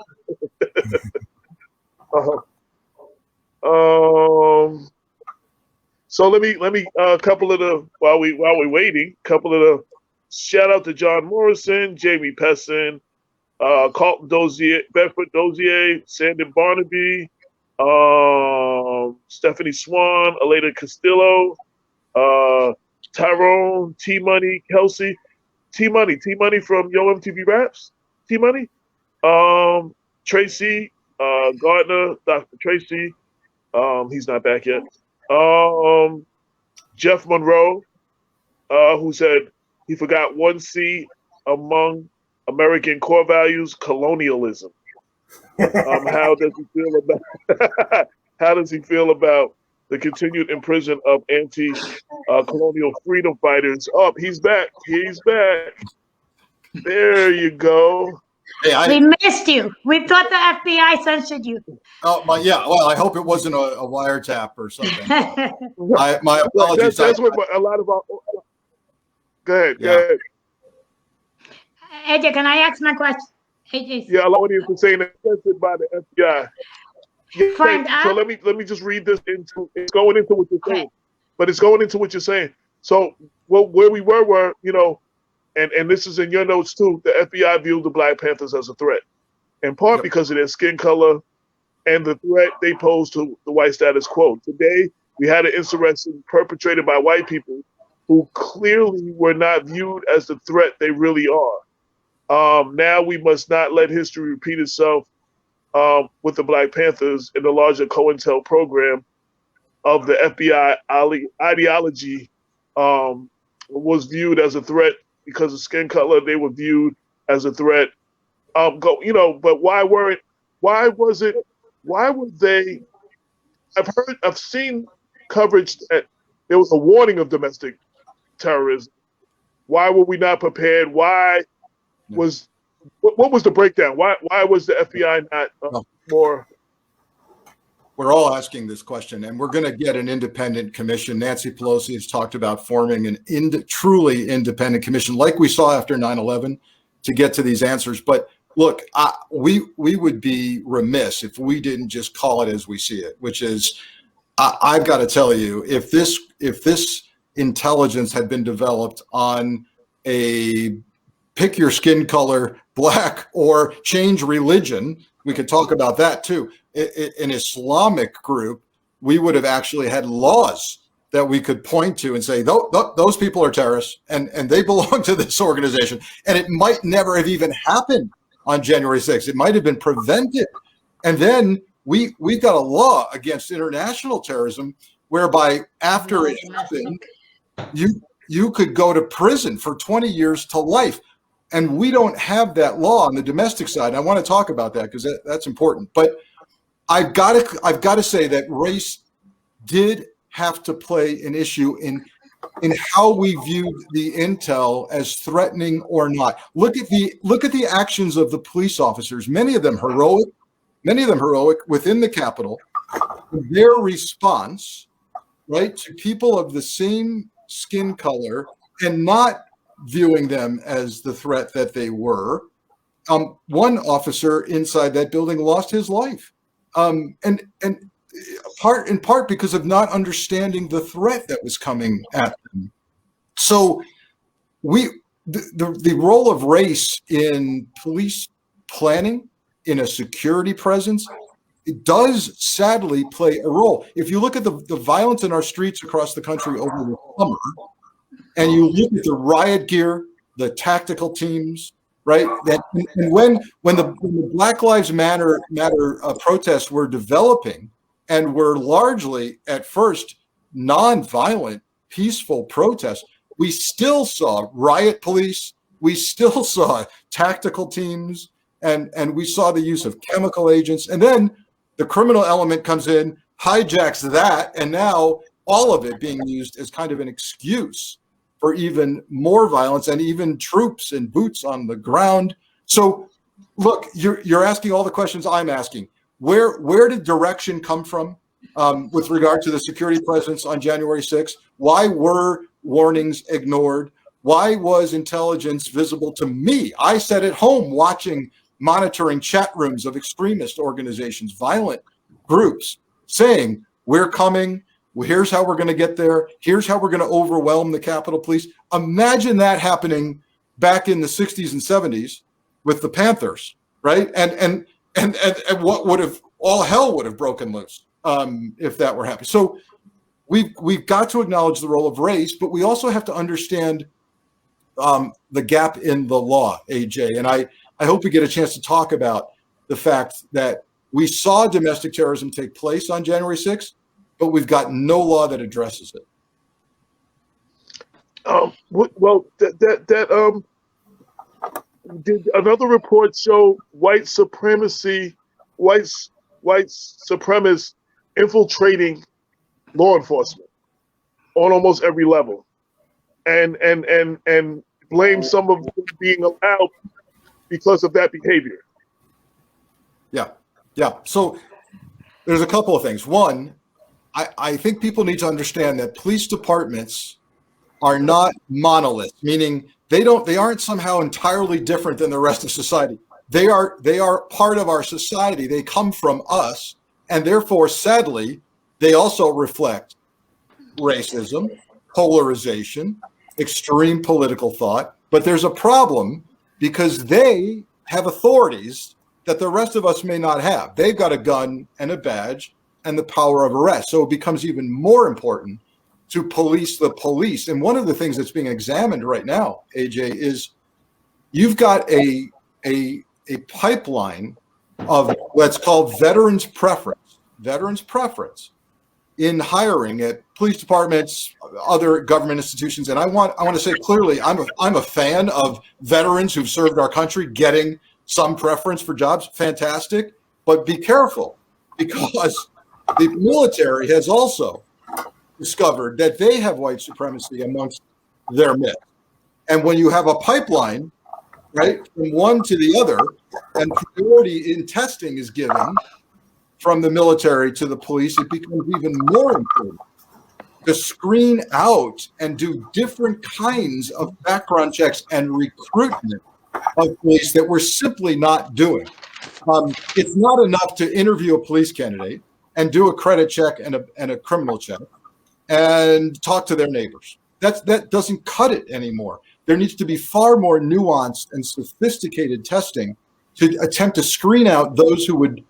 So let me a couple of the while we're waiting, couple of the shout out to John Morrison, Jamie Pesson, Carlton Dozier, Bedford Dozier, Sandon Barnaby, Stephanie Swan, Aleda Castillo, Tyrone, T Money, Kelsey, T Money from Yo MTV Raps, T Money, Tracy, Gardner, Dr. Tracy, he's not back yet. Jeff Monroe, who said he forgot one C among American core values: colonialism. How does he feel about how does he feel about the continued imprisonment of anti-colonial freedom fighters? Oh, he's back. He's back. There you go. Hey, we missed you. We thought the FBI censored you. Oh, yeah. Well, I hope it wasn't a wiretap or something. My apologies. That's what a lot of our. Go ahead. Yeah. Go ahead. AJ, can I ask my question? AJ. Yeah, a lot of you are saying that censored by the FBI. Yeah, Friend, so let me just read this into. It's going into what you're saying, but it's going into what you're saying. So, where we were, and this is in your notes too. The FBI viewed the Black Panthers as a threat, in part because of their skin color and the threat they pose to the white status quo. Today, we had an insurrection perpetrated by white people who clearly were not viewed as the threat they really are. Now we must not let history repeat itself with the Black Panthers in the larger COINTEL program of the FBI ideology was viewed as a threat because of skin color. They were viewed as a threat. But why were they? I've seen coverage that there was a warning of domestic terrorism. Why were we not prepared? What was the breakdown? Why was the FBI not more? We're all asking this question, and we're going to get an independent commission. Nancy Pelosi has talked about forming an truly independent commission, like we saw after 9/11, to get to these answers. But look, we would be remiss if we didn't just call it as we see it, which is, I've got to tell you, if this intelligence had been developed on a pick your skin color, black, or change religion, we could talk about that too. An Islamic group, we would have actually had laws that we could point to and say, those people are terrorists and they belong to this organization. And it might never have even happened on January 6th. It might have been prevented. And then we've got a law against international terrorism whereby after it happened, you could go to prison for 20 years to life. And we don't have that law on the domestic side. I want to talk about that because that's important. But I've got to say that race did have to play an issue in how we viewed the intel as threatening or not. Look at the actions of the police officers. Many of them heroic within the Capitol. Their response, right, to people of the same skin color and not viewing them as the threat that they were. One officer inside that building lost his life, and in part because of not understanding the threat that was coming at them. So, the role of race in police planning, in a security presence, it does sadly play a role. If you look at the violence in our streets across the country over the summer, and you look at the riot gear, the tactical teams, right? And when the Black Lives Matter protests were developing and were largely at first non-violent, peaceful protests, we still saw riot police, we still saw tactical teams, and we saw the use of chemical agents. And then the criminal element comes in, hijacks that, and now all of it being used as kind of an excuse for even more violence and even troops and boots on the ground. So, look, you're asking all the questions I'm asking. Where did direction come from with regard to the security presence on January 6th? Why were warnings ignored? Why was intelligence visible to me? I sat at home monitoring chat rooms of extremist organizations, violent groups, saying, we're coming. Well, here's how we're going to get there. Here's how we're going to overwhelm the Capitol Police. Imagine that happening back in the 60s and 70s with the Panthers, right? And what would have, all hell would have broken loose if that were happening. So we've got to acknowledge the role of race, but we also have to understand the gap in the law, AJ. And I hope we get a chance to talk about the fact that we saw domestic terrorism take place on January 6th, but we've got no law that addresses it. Well, did another report show white supremacists infiltrating law enforcement on almost every level, and blame some of them being allowed because of that behavior. Yeah. So there's a couple of things. One, I think people need to understand that police departments are not monoliths, meaning they aren't somehow entirely different than the rest of society. They are part of our society. They come from us, and therefore, sadly, they also reflect racism, polarization, extreme political thought. But there's a problem because they have authorities that the rest of us may not have. They've got a gun and a badge and the power of arrest. So it becomes even more important to police the police. And one of the things that's being examined right now, AJ, is you've got a pipeline of what's called veterans preference in hiring at police departments, other government institutions. And I want to say clearly, I'm a fan of veterans who've served our country getting some preference for jobs. Fantastic. But be careful, because the military has also discovered that they have white supremacy amongst their midst. And when you have a pipeline, right, from one to the other, and priority in testing is given from the military to the police, it becomes even more important to screen out and do different kinds of background checks and recruitment of police that we're simply not doing. It's not enough to interview a police candidate and do a credit check and a criminal check and talk to their neighbors. That doesn't cut it anymore. There needs to be far more nuanced and sophisticated testing to attempt to screen out those who would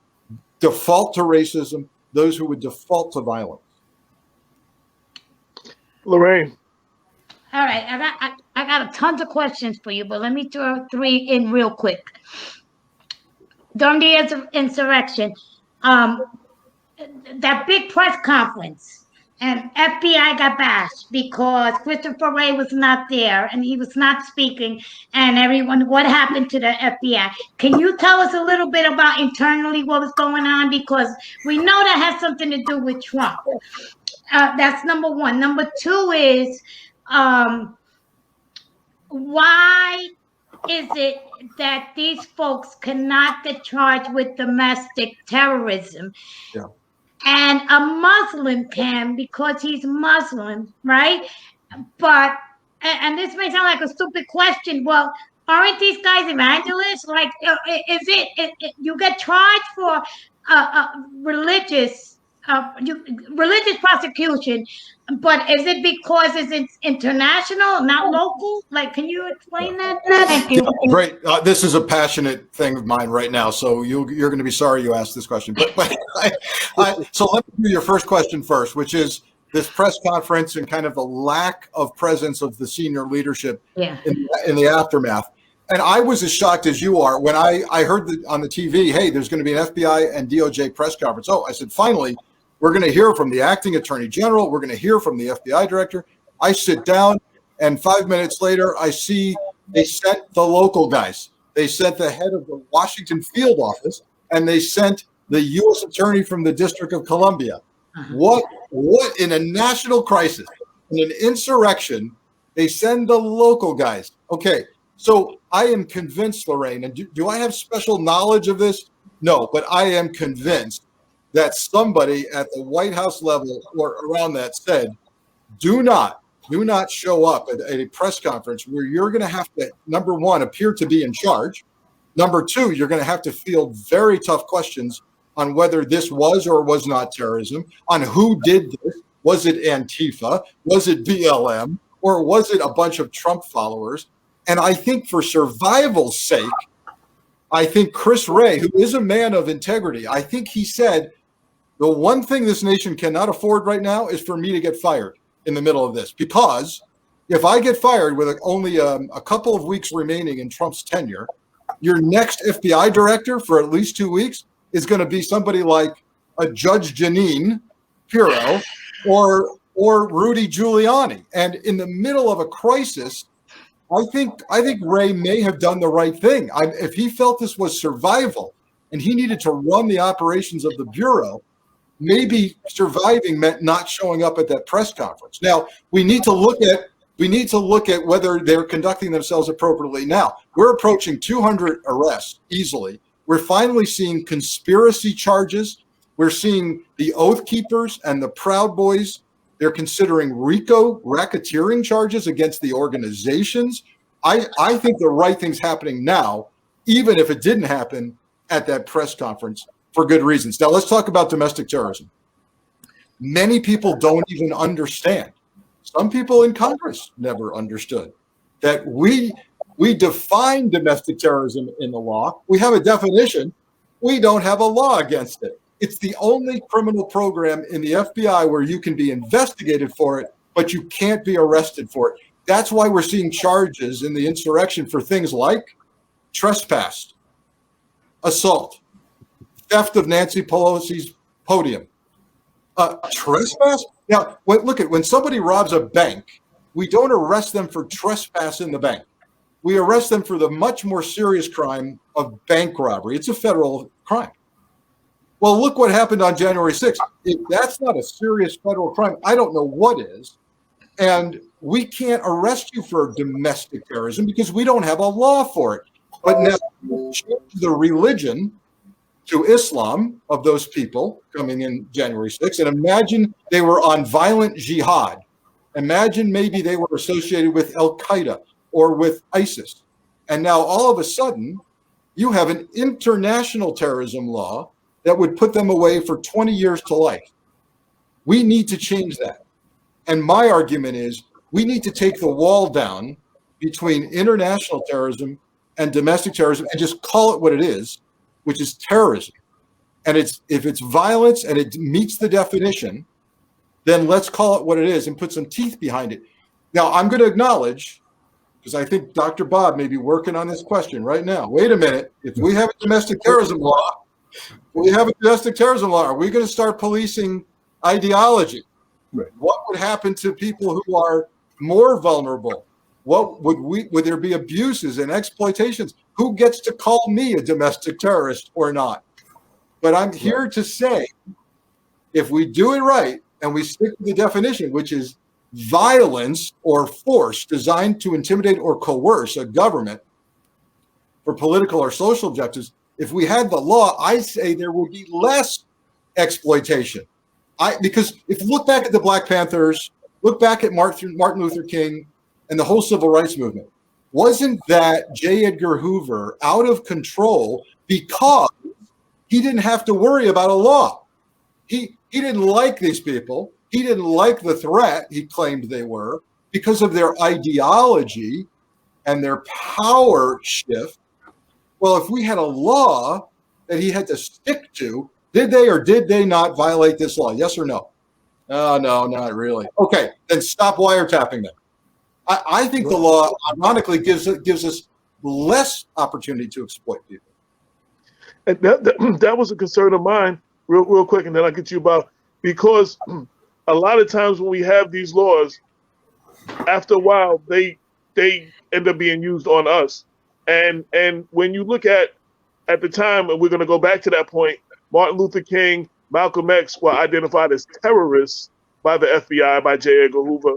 default to racism, those who would default to violence. Lorraine. All right, I got tons of questions for you, but let me throw 3 in real quick. During the insurrection, that big press conference, and FBI got bashed because Christopher Wray was not there and he was not speaking, and everyone, what happened to the FBI? Can you tell us a little bit about internally what was going on? Because we know that has something to do with Trump. That's number 1. Number 2 is, why is it that these folks cannot get charged with domestic terrorism? Yeah. And a Muslim can, because he's Muslim, right? But, and this may sound like a stupid question, well, aren't these guys evangelists? Like, is it you get charged for religious prosecution, but is it because it's international, not local? Like, can you explain that? Thank you. Great. This is a passionate thing of mine right now, so you're going to be sorry you asked this question. But so let me do your first question first, which is this press conference and kind of the lack of presence of the senior leadership in the aftermath. And I was as shocked as you are when I heard on the TV, hey, there's going to be an FBI and DOJ press conference. Oh, I said, finally, we're going to hear from the acting attorney general. We're going to hear from the FBI director. I sit down, and 5 minutes later, I see they sent the local guys. They sent the head of the Washington field office, and they sent the U.S. attorney from the District of Columbia. What in a national crisis, in an insurrection, they send the local guys. Okay, so I am convinced, Lorraine, and do I have special knowledge of this? No, but I am convinced that somebody at the White House level or around that said, do not show up at a press conference where you're going to have to, number 1, appear to be in charge. Number 2, you're going to have to field very tough questions on whether this was or was not terrorism, on who did this. Was it Antifa? Was it BLM? Or was it a bunch of Trump followers? And I think for survival's sake, I think Chris Wray, who is a man of integrity, I think he said, the one thing this nation cannot afford right now is for me to get fired in the middle of this. Because if I get fired with only a couple of weeks remaining in Trump's tenure, your next FBI director for at least 2 weeks is going to be somebody like a Judge Jeanine Pirro or or Rudy Giuliani. And in the middle of a crisis, I think Ray may have done the right thing. If he felt this was survival and he needed to run the operations of the Bureau, maybe surviving meant not showing up at that press conference. Now, we need to look at whether they're conducting themselves appropriately. Now, we're approaching 200 arrests easily. We're finally seeing conspiracy charges. We're seeing the Oath Keepers and the Proud Boys. They're considering RICO racketeering charges against the organizations. I think the right thing's happening now, even if it didn't happen at that press conference for good reasons. Now, let's talk about domestic terrorism. Many people don't even understand. Some people in Congress never understood that we define domestic terrorism in the law. We have a definition. We don't have a law against it. It's the only criminal program in the FBI where you can be investigated for it, but you can't be arrested for it. That's why we're seeing charges in the insurrection for things like trespass, assault, theft of Nancy Pelosi's podium, trespass. Now, when somebody robs a bank, we don't arrest them for trespass in the bank. We arrest them for the much more serious crime of bank robbery. It's a federal crime. Well, look what happened on January 6th. If that's not a serious federal crime, I don't know what is. And we can't arrest you for domestic terrorism because we don't have a law for it. But now change the religion to Islam of those people coming in January 6th, and imagine they were on violent jihad. Imagine maybe they were associated with Al-Qaeda or with ISIS. And now all of a sudden, you have an international terrorism law that would put them away for 20 years to life. We need to change that. And my argument is we need to take the wall down between international terrorism and domestic terrorism and just call it what it is, which is terrorism. And if it's violence and it meets the definition, then let's call it what it is and put some teeth behind it. Now, I'm going to acknowledge, because I think Dr. Bob may be working on this question right now. Wait a minute. If we have a domestic terrorism law, are we going to start policing ideology? Right. What would happen to people who are more vulnerable? Would there be abuses and exploitations? Who gets to call me a domestic terrorist or not? But I'm here to say, if we do it right and we stick to the definition, which is violence or force designed to intimidate or coerce a government for political or social objectives, if we had the law, I say there would be less exploitation. Because if you look back at the Black Panthers, look back at Martin Luther King and the whole civil rights movement, wasn't that J. Edgar Hoover out of control because he didn't have to worry about a law? He didn't like these people. He didn't like the threat he claimed they were because of their ideology and their power shift. Well, if we had a law that he had to stick to, did they or did they not violate this law? Yes or no? No, not really. Okay, then stop wiretapping them. I think the law, ironically, gives us less opportunity to exploit people. And that was a concern of mine, real quick, and then I'll get you about, because a lot of times when we have these laws, after a while, they end up being used on us. And when you look at the time, and we're going to go back to that point, Martin Luther King, Malcolm X were identified as terrorists by the FBI, by J. Edgar Hoover.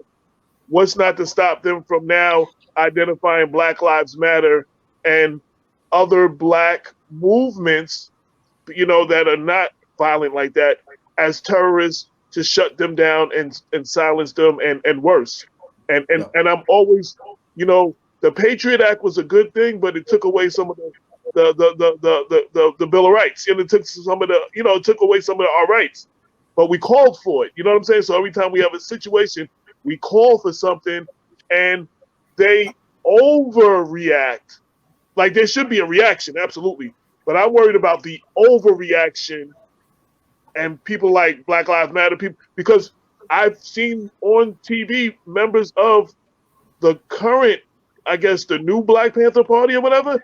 What's not to stop them from now identifying Black Lives Matter and other Black movements, that are not violent like that, as terrorists, to shut them down and silence them and worse. And I'm always, the Patriot Act was a good thing, but it took away some of the Bill of Rights, and it took some of the, it took away some of our rights. But we called for it. You know what I'm saying? So every time we have a situation, we call for something, and they overreact. Like, there should be a reaction, absolutely. But I'm worried about the overreaction and people like Black Lives Matter people, because I've seen on TV members of the current, I guess, the new Black Panther Party or whatever,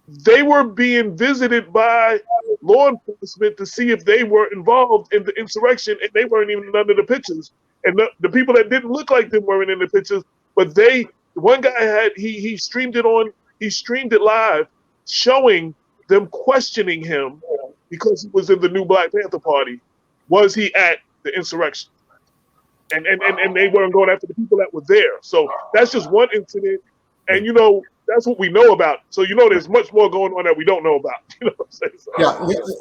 they were being visited by law enforcement to see if they were involved in the insurrection, and they weren't even under the pictures. and the people that didn't look like them weren't in the pictures, but one guy had, he streamed it live, showing them questioning him because he was in the new Black Panther Party. Was he at the insurrection? And they weren't going after the people that were there. So that's just one incident. And, that's what we know about. So, there's much more going on that we don't know about. You know what I'm saying?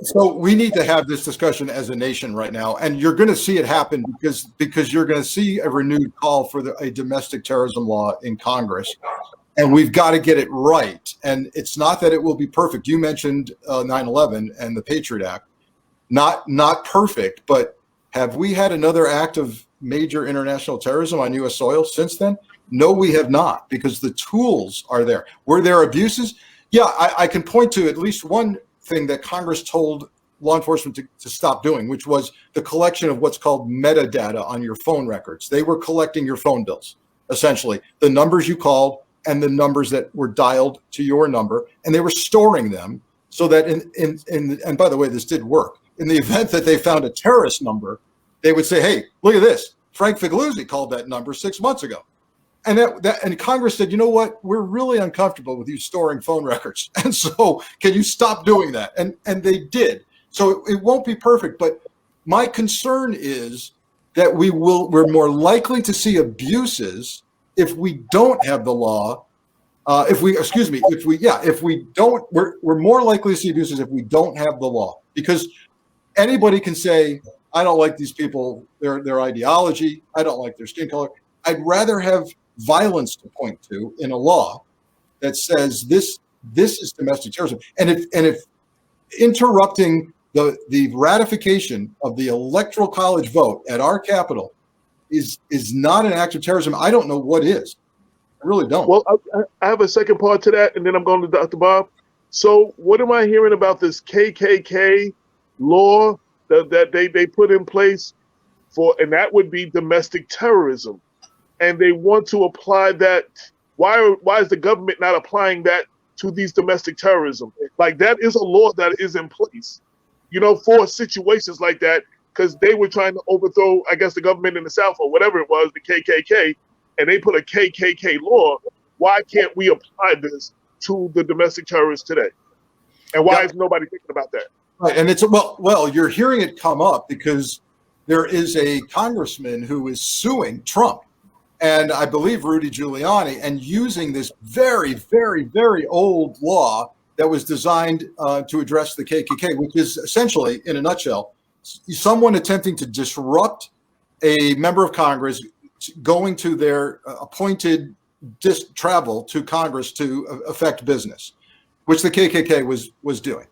So we need to have this discussion as a nation right now. And you're going to see it happen because you're going to see a renewed call for a domestic terrorism law in Congress. And we've got to get it right. And it's not that it will be perfect. You mentioned 9/11 and the Patriot Act. Not perfect, but have we had another act of major international terrorism on U.S. soil since then? No, we have not, because the tools are there. Were there abuses? Yeah, I can point to at least one thing that Congress told law enforcement to stop doing, which was the collection of what's called metadata on your phone records. They were collecting your phone bills, essentially, the numbers you called and the numbers that were dialed to your number, and they were storing them so that and by the way, this did work. In the event that they found a terrorist number, they would say, hey, look at this. Frank Figliuzzi called that number 6 months ago. And and Congress said, you know what? We're really uncomfortable with you storing phone records. And so can you stop doing that? And they did. So it won't be perfect. But my concern is that we're more likely to see abuses if we don't have the law. We're more likely to see abuses if we don't have the law, because anybody can say, I don't like these people, their ideology, I don't like their skin color. I'd rather have violence to point to in a law that says this is domestic terrorism. And if interrupting the ratification of the Electoral College vote at our Capitol is not an act of terrorism, I don't know what is. I really don't. Well, I have a second part to that, and then I'm going to Dr. Bob. So what am I hearing about this KKK law that they put in place and that would be domestic terrorism? And they want to apply that. Why is the government not applying that to these domestic terrorism? Like, that is a law that is in place, for situations like that, because they were trying to overthrow, I guess, the government in the South or whatever it was, the KKK, and they put a KKK law. Why can't we apply this to the domestic terrorists today? And why is nobody thinking about that? Right, and it's well, you're hearing it come up because there is a congressman who is suing Trump, and I believe Rudy Giuliani, and using this very, very, very old law that was designed to address the KKK, which is essentially, in a nutshell, someone attempting to disrupt a member of Congress going to their appointed travel to Congress to affect business, which the KKK was doing.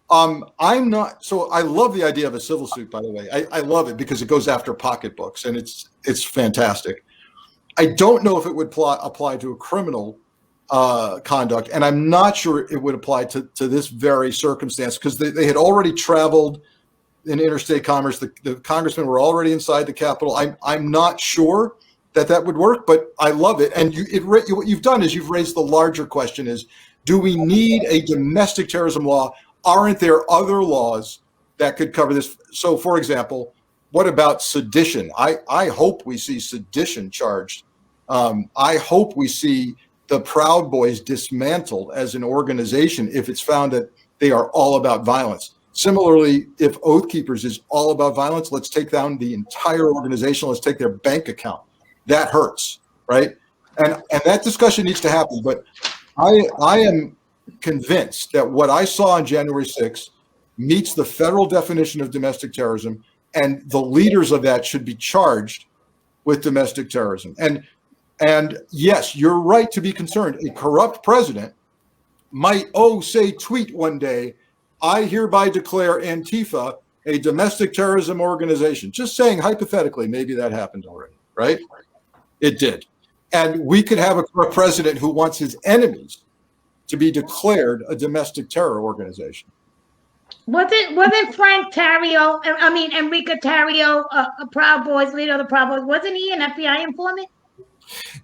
I'm not, so I love the idea of a civil suit, by the way. I love it because it goes after pocketbooks, and it's fantastic. I don't know if it would apply to a criminal conduct, and I'm not sure it would apply to this very circumstance, because they had already traveled in interstate commerce. The congressmen were already inside the Capitol. I'm not sure that would work, but I love it. And what you've done is you've raised the larger question: is do we need a domestic terrorism law? Aren't there other laws that could cover this? So, for example, what about sedition? I hope we see sedition charged. I hope we see the Proud Boys dismantled as an organization if it's found that they are all about violence. Similarly, if Oath Keepers is all about violence, let's take down the entire organization. Let's take their bank account. That hurts, right? And that discussion needs to happen. But I am convinced that what I saw on January 6th meets the federal definition of domestic terrorism, and the leaders of that should be charged with domestic terrorism. And yes, you're right to be concerned. A corrupt president might, tweet one day, I hereby declare Antifa a domestic terrorism organization. Just saying, hypothetically, maybe that happened already, right? It did. And we could have a president who wants his enemies to be declared a domestic terror organization. Wasn't Frank Tarrio, Enrique Tarrio, a Proud Boys leader of the Proud Boys? Wasn't he an FBI informant?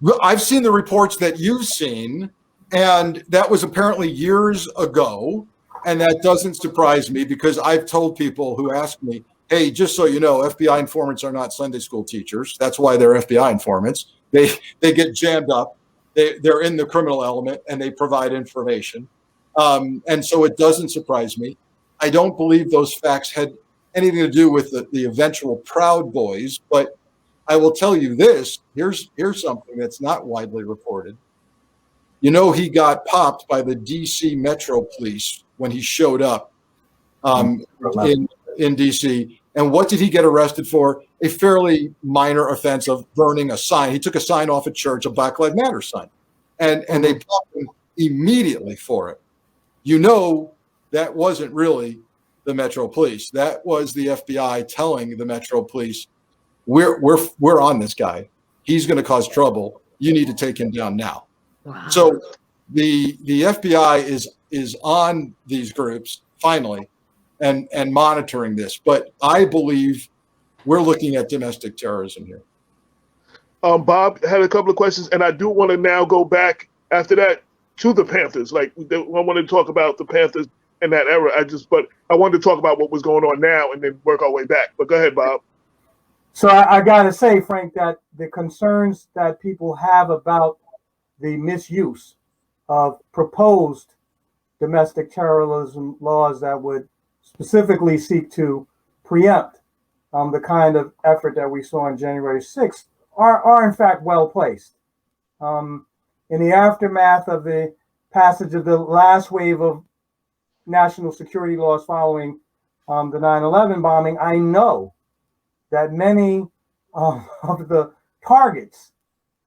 Well, I've seen the reports that you've seen, and that was apparently years ago. And that doesn't surprise me, because I've told people who ask me, hey, just so you know, FBI informants are not Sunday school teachers. That's why they're FBI informants. They get jammed up. They're in the criminal element and they provide information. And so it doesn't surprise me. I don't believe those facts had anything to do with the eventual Proud Boys, but I will tell you this. Here's something that's not widely reported. You know, he got popped by the DC Metro Police when he showed up in DC. And what did he get arrested for? A fairly minor offense of burning a sign. He took a sign off a church, a Black Lives Matter sign, and they popped him immediately for it. You know, that wasn't really the Metro Police. That was the FBI telling the Metro Police, we're on this guy. He's going to cause trouble. You need to take him down now. Wow. So the FBI is on these groups finally and monitoring this. But I believe we're looking at domestic terrorism here. Bob had a couple of questions, and I do want to now go back after that to the Panthers. Like, I want to talk about the Panthers in that era. But I wanted to talk about what was going on now and then work our way back. But go ahead, Bob. So I got to say, Frank, that the concerns that people have about the misuse of proposed domestic terrorism laws that would specifically seek to preempt the kind of effort that we saw on January 6th are in fact well placed. In the aftermath of the passage of the last wave of national security laws following the 9/11 bombing, I know that many of the targets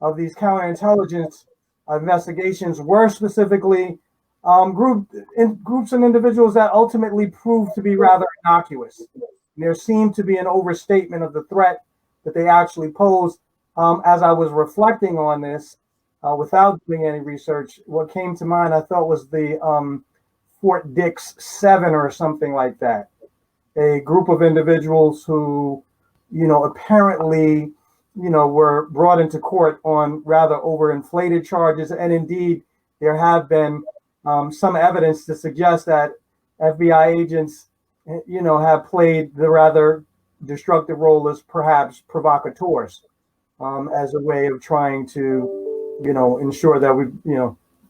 of these counterintelligence investigations were specifically groups and individuals that ultimately proved to be rather innocuous. And there seemed to be an overstatement of the threat that they actually posed. As I was reflecting on this, without doing any research, what came to mind, I thought, was the Fort Dix 7 or something like that. A group of individuals who, apparently, were brought into court on rather overinflated charges. And indeed, there have been some evidence to suggest that FBI agents, have played the rather destructive role as perhaps provocateurs, as a way of trying to, ensure that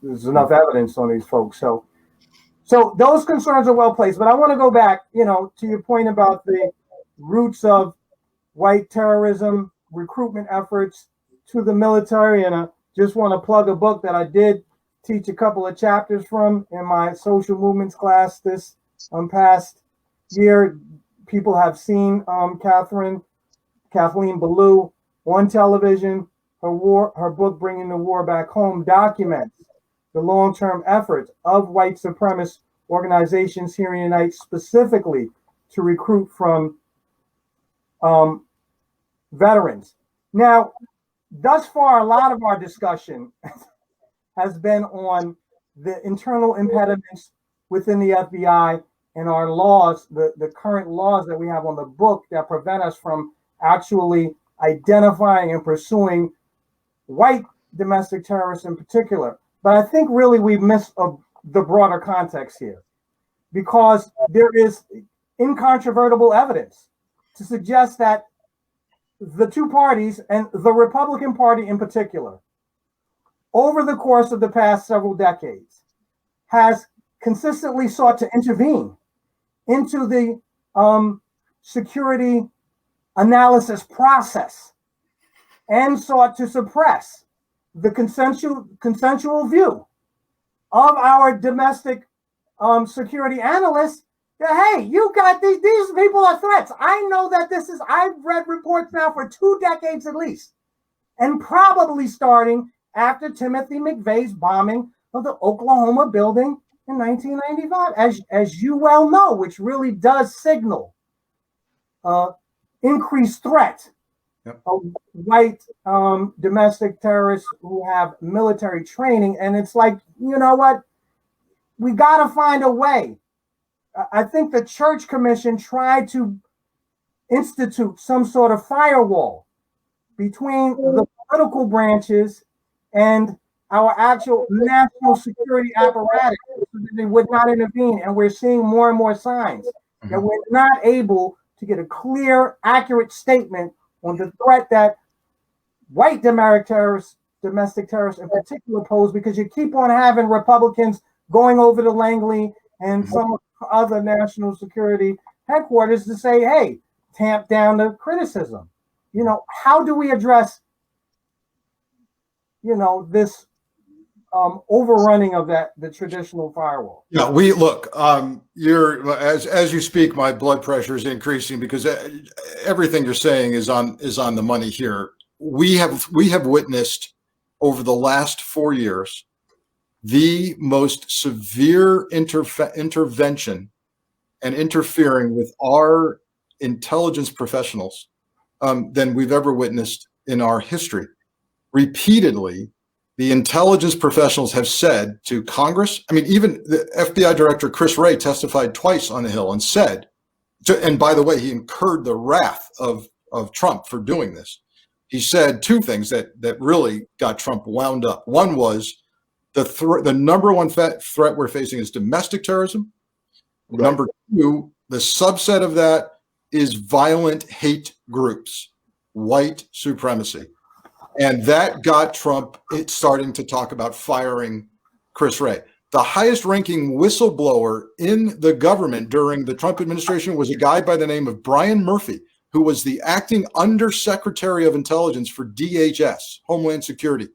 there's enough evidence on these folks. So those concerns are well placed. But I want to go back, to your point about the roots of white terrorism, recruitment efforts to the military. And I just want to plug a book that I did teach a couple of chapters from in my social movements class this past year. People have seen Kathleen Ballou on television. Her book, Bringing the War Back Home, documents the long-term efforts of white supremacist organizations here in the United States, specifically to recruit from veterans. Now, thus far, a lot of our discussion has been on the internal impediments within the FBI and our laws, the current laws that we have on the book that prevent us from actually identifying and pursuing white domestic terrorists in particular. But I think really we miss the broader context here, because there is incontrovertible evidence to suggest that the two parties, and the Republican Party in particular, over the course of the past several decades, has consistently sought to intervene into the security analysis process and sought to suppress the consensual view of our domestic security analysts that, hey, you got these people are threats. I know that I've read reports now for 2 decades at least, and probably starting after Timothy McVeigh's bombing of the Oklahoma building in 1995, as you well know, which really does signal increased threat of white domestic terrorists who have military training. And it's like, you know what? We got to find a way. I think the Church Commission tried to institute some sort of firewall between the political branches and our actual national security apparatus, so that they would not intervene. And we're seeing more and more signs that we're not able to get a clear, accurate statement on the threat that white domestic terrorists in particular pose, because you keep on having Republicans going over to Langley and some other national security headquarters to say, hey, tamp down the criticism. You know, how do we address, you know, this overrunning of the traditional firewall? Yeah, we look. You're as you speak, my blood pressure is increasing because everything you're saying is on the money here. We have witnessed over the last 4 years the most severe intervention and interfering with our intelligence professionals than we've ever witnessed in our history. Repeatedly, the intelligence professionals have said to Congress, I mean, even the FBI director, Chris Wray, testified twice on the Hill and said, and by the way, he incurred the wrath of Trump for doing this. He said two things that really got Trump wound up. One was the number one threat we're facing is domestic terrorism. Right. Number two, the subset of that is violent hate groups, white supremacy. And that got Trump starting to talk about firing Chris Wray. The highest ranking whistleblower in the government during the Trump administration was a guy by the name of Brian Murphy, who was the acting undersecretary of intelligence for DHS, Homeland Security.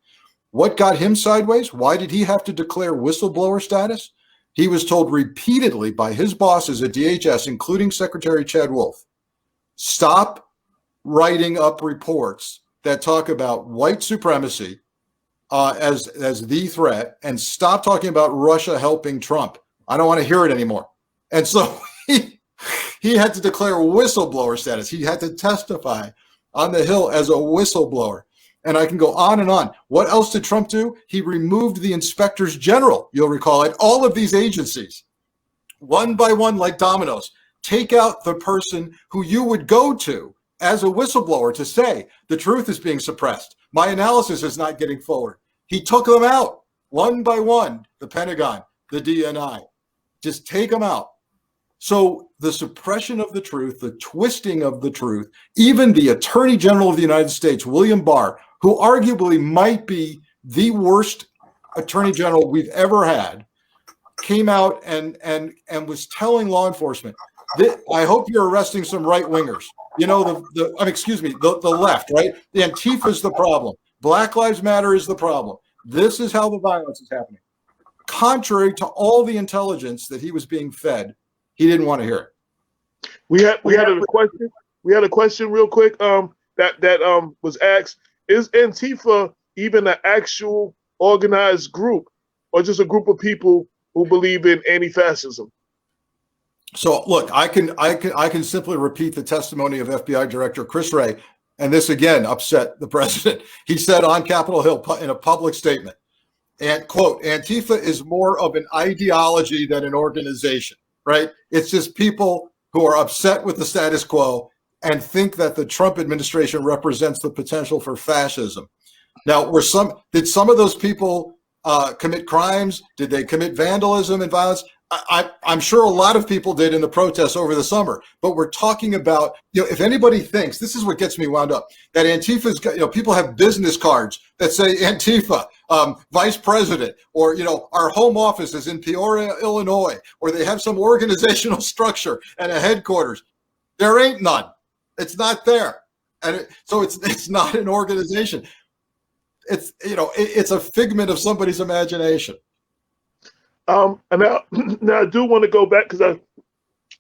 What got him sideways? Why did he have to declare whistleblower status? He was told repeatedly by his bosses at DHS, including Secretary Chad Wolf, stop writing up reports that talk about white supremacy as the threat, and stop talking about Russia helping Trump. I don't want to hear it anymore. And so he had to declare whistleblower status. He had to testify on the Hill as a whistleblower. And I can go on and on. What else did Trump do? He removed the inspectors general, you'll recall, at all of these agencies, one by one, like dominoes. Take out the person who you would go to as a whistleblower to say the truth is being suppressed. My analysis is not getting forward. He took them out one by one, the Pentagon, the DNI. Just take them out. So the suppression of the truth, the twisting of the truth, even the Attorney General of the United States, William Barr, who arguably might be the worst Attorney General we've ever had, came out and was telling law enforcement, I hope you're arresting some right-wingers. You know, the left, right? The Antifa is the problem. Black Lives Matter is the problem. This is how the violence is happening. Contrary to all the intelligence that he was being fed, he didn't want to hear it. We had a question. We had a question real quick. That was asked: is Antifa even an actual organized group, or just a group of people who believe in anti-fascism? So look, I can simply repeat the testimony of FBI Director Chris Wray, and this again upset the president. He said on Capitol Hill in a public statement, and quote, Antifa is more of an ideology than an organization, right? It's just people who are upset with the status quo and think that the Trump administration represents the potential for fascism. Now, did some of those people commit crimes? Did they commit vandalism and violence? I'm sure a lot of people did in the protests over the summer, but we're talking about, if anybody thinks, this is what gets me wound up, that Antifa's, people have business cards that say Antifa, vice president, or, our home office is in Peoria, Illinois, or they have some organizational structure and a headquarters. There ain't none. It's not there. And so it's not an organization. It's, it's a figment of somebody's imagination. And now I do want to go back because I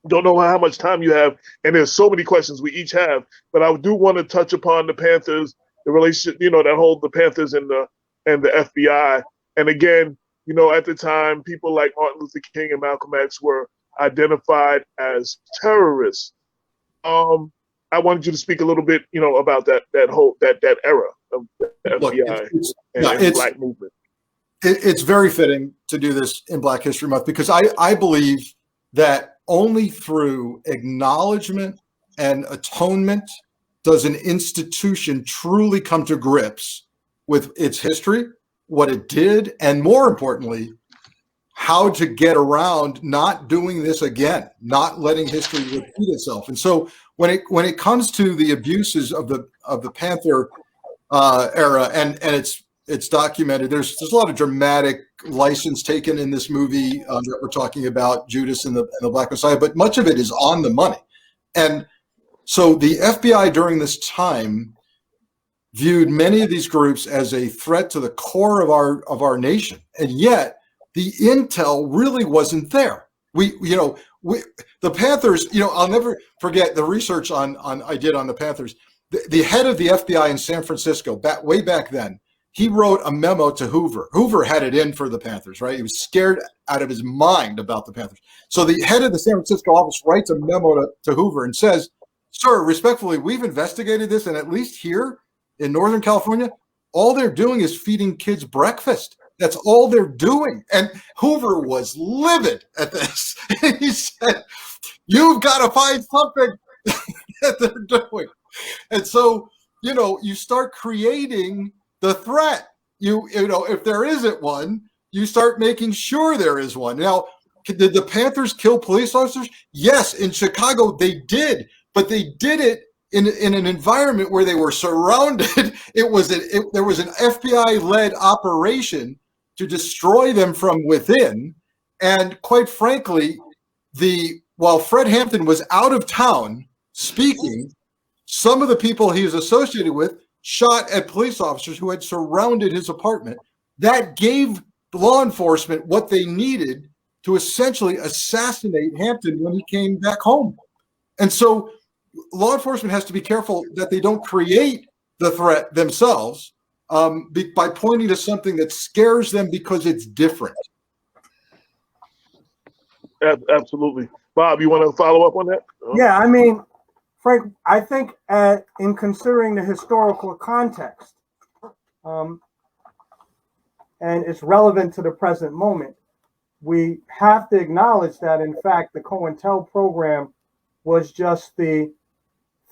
don't know how much time you have, and there's so many questions we each have. But I do want to touch upon the Panthers, the relationship, that hold the Panthers and the FBI. And again, at the time, people like Martin Luther King and Malcolm X were identified as terrorists. I wanted you to speak a little bit, about that era of the FBI and Black movement. It's very fitting to do this in Black History Month because I believe that only through acknowledgement and atonement does an institution truly come to grips with its history, what it did, and more importantly, how to get around not doing this again, not letting history repeat itself. And so when it comes to the abuses of the Panther era, and it's documented, there's a lot of dramatic license taken in this movie that we're talking about, Judas and the Black Messiah, but much of it is on the money. And so the FBI during this time viewed many of these groups as a threat to the core of our nation, and yet the intel really wasn't there. The Panthers, I'll never forget the research I did on the Panthers. The head of the FBI in San Francisco, way back then, he wrote a memo to Hoover. Hoover had it in for the Panthers, right? He was scared out of his mind about the Panthers. So the head of the San Francisco office writes a memo to Hoover and says, "Sir, respectfully, we've investigated this, and at least here in Northern California, all they're doing is feeding kids breakfast. That's all they're doing." And Hoover was livid at this. He said, "You've got to find something that they're doing." And so, you start creating the threat. If there isn't one, you start making sure there is one. Now, did the Panthers kill police officers? Yes, in Chicago they did, but they did it in an environment where they were surrounded. There was an FBI-led operation to destroy them from within. And quite frankly, while Fred Hampton was out of town speaking, some of the people he was associated with shot at police officers who had surrounded his apartment. That gave law enforcement what they needed to essentially assassinate Hampton when he came back home. And so law enforcement has to be careful that they don't create the threat themselves by pointing to something that scares them because it's different. Absolutely. Bob, you want to follow up on that? Yeah, Frank, I think in considering the historical context, and it's relevant to the present moment, we have to acknowledge that, in fact, the COINTEL program was just the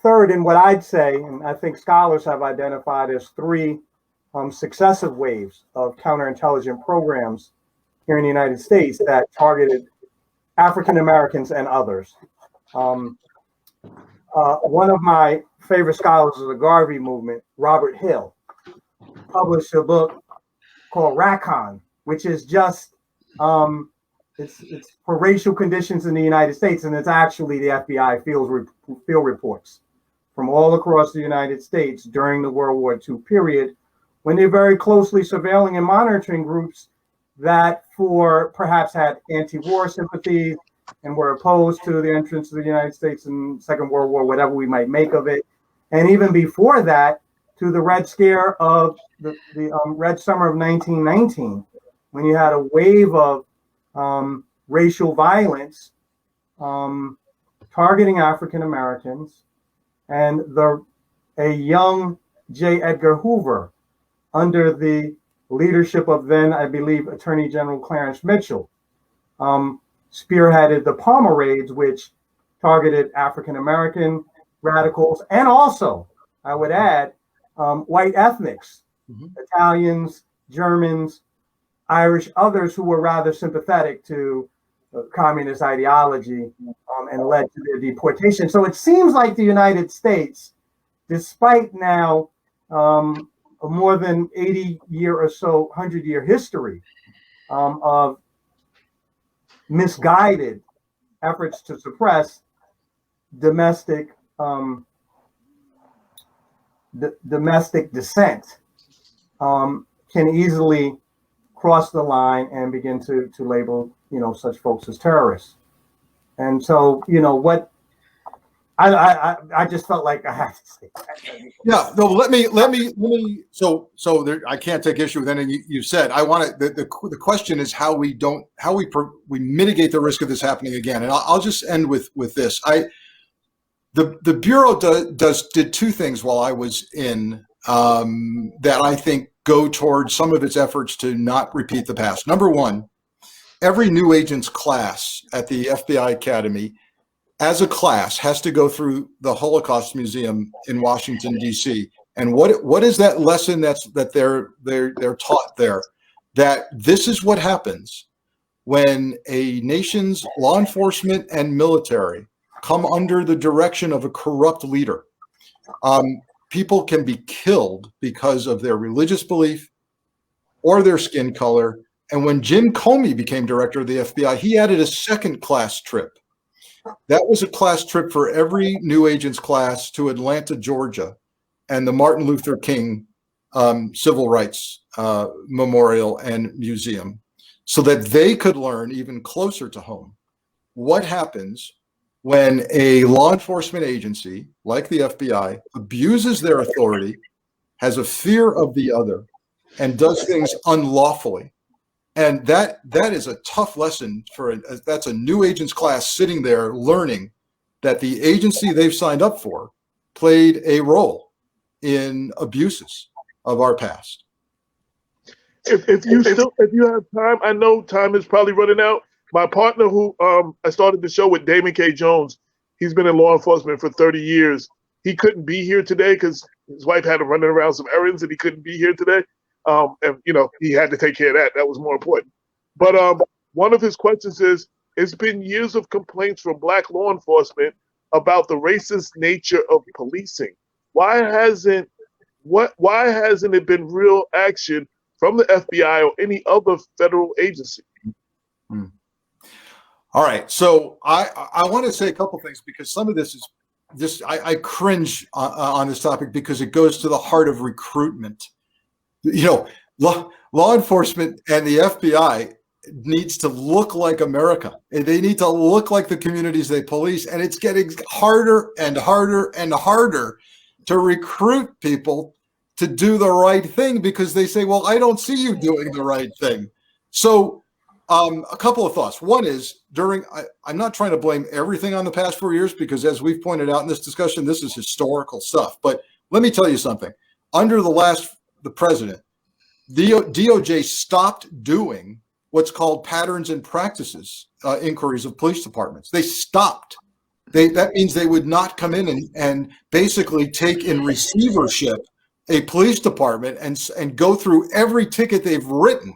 third in what I'd say, and I think scholars have identified as three successive waves of counterintelligence programs here in the United States that targeted African Americans and others. One of my favorite scholars of the Garvey movement, Robert Hill, published a book called RACON, which is just it's for racial conditions in the United States, and it's actually the FBI field reports from all across the United States during the World War II period, when they're very closely surveilling and monitoring groups that perhaps had anti-war sympathies and were opposed to the entrance of the United States in Second World War, whatever we might make of it. And even before that, to the Red Scare of the Red Summer of 1919, when you had a wave of racial violence targeting African Americans, and a young J. Edgar Hoover, under the leadership of then, I believe, Attorney General Clarence Mitchell, spearheaded the Palmer raids, which targeted African American radicals, and also, I would add, white ethnics, Italians, Germans, Irish, others who were rather sympathetic to communist ideology, and led to their deportation. So it seems like the United States, despite now a more than 80-year or so, 100-year history of misguided efforts to suppress domestic dissent, can easily cross the line and begin to label such folks as terrorists. And so what I just felt like I had to say that. Yeah, no, let me so there, I can't take issue with anything you said. I want to the question is how we mitigate the risk of this happening again. And I'll just end with this. The Bureau did two things while I was in that I think go towards some of its efforts to not repeat the past. Number one, every new agent's class at the FBI Academy, as a class, has to go through the Holocaust Museum in Washington, D.C. And what is that lesson that they're taught there? That this is what happens when a nation's law enforcement and military come under the direction of a corrupt leader. People can be killed because of their religious belief or their skin color. And when Jim Comey became director of the FBI, he added a second class trip. That was a class trip for every new agents class to Atlanta, Georgia, and the Martin Luther King Civil Rights Memorial and Museum, so that they could learn even closer to home what happens when a law enforcement agency like the FBI abuses their authority, has a fear of the other, and does things unlawfully. And that is a tough lesson that's a new agents class sitting there learning that the agency they've signed up for played a role in abuses of our past. If you have time, I know time is probably running out. My partner, who I started the show with, Damon K. Jones, he's been in law enforcement for 30 years. He couldn't be here today because his wife had to run around some errands, and he couldn't be here today. And he had to take care of that. That was more important. But one of his questions is: it's been years of complaints from Black law enforcement about the racist nature of policing. Why hasn't it been real action from the FBI or any other federal agency? All right. So I want to say a couple things, because some of this is just, I cringe on this topic because it goes to the heart of recruitment. Law enforcement and the FBI needs to look like America. They need to look like the communities they police. And it's getting harder and harder and harder to recruit people to do the right thing, because they say, well, I don't see you doing the right thing. So a couple of thoughts. One is, I'm not trying to blame everything on the past 4 years, because as we've pointed out in this discussion, this is historical stuff. But let me tell you something. Under the president, DOJ stopped doing what's called patterns and practices inquiries of police departments. They stopped. That means they would not come in and basically take in receivership a police department and go through every ticket they've written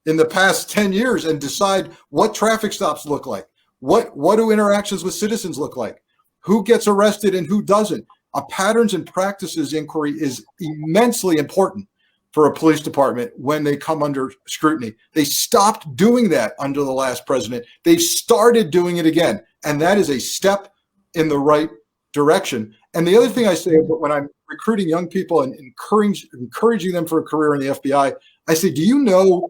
in the past 10 years and decide what traffic stops look like, what do interactions with citizens look like, who gets arrested and who doesn't. A patterns and practices inquiry is immensely important for a police department when they come under scrutiny. They stopped doing that under the last president. They started doing it again, and that is a step in the right direction. And the other thing I say when I'm recruiting young people and encouraging them for a career in the FBI, I say, do you know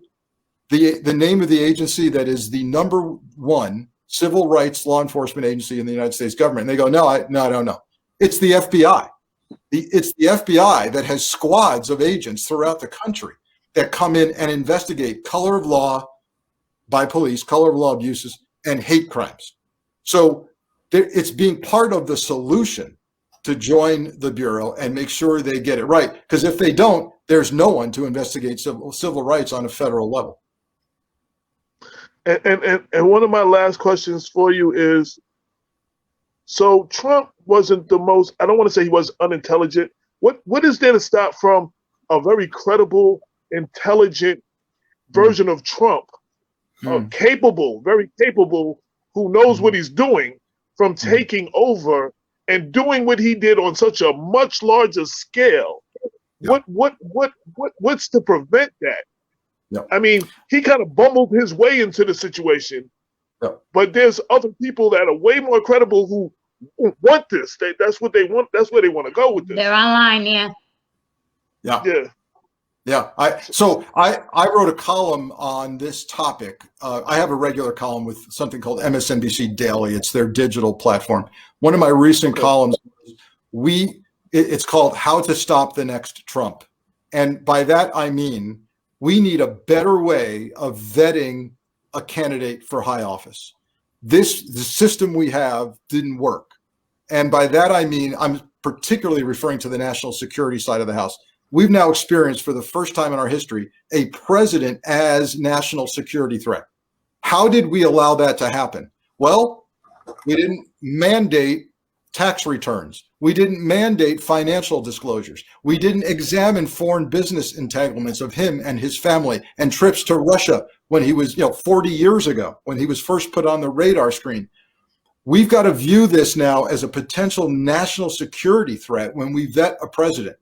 the name of the agency that is the #1 civil rights law enforcement agency in the United States government? And they go, no, I don't know. It's the FBI. It's the FBI that has squads of agents throughout the country that come in and investigate color of law by police, color of law abuses, and hate crimes. So it's being part of the solution to join the Bureau and make sure they get it right. Because if they don't, there's no one to investigate civil rights on a federal level. And one of my last questions for you is, so Trump wasn't the most, I don't want to say he was unintelligent. What is there to stop from a very credible, intelligent version of Trump, very capable, who knows what he's doing, from taking over and doing what he did on such a much larger scale? What's to prevent that? No. I mean, he kind of bumbled his way into the situation, but there's other people that are way more credible who want this. That's what they want. That's where they want to go with this. They're online, yeah. I wrote a column on this topic. I have a regular column with something called MSNBC Daily. It's their digital platform. One of my recent columns, it's called "How to Stop the Next Trump," and by that I mean we need a better way of vetting a candidate for high office. The system we have didn't work. And by that, I mean, I'm particularly referring to the national security side of the house. We've now experienced for the first time in our history, a president as national security threat. How did we allow that to happen? Well, we didn't mandate tax returns. We didn't mandate financial disclosures. We didn't examine foreign business entanglements of him and his family and trips to Russia when he was, 40 years ago, when he was first put on the radar screen. We've got to view this now as a potential national security threat when we vet a president.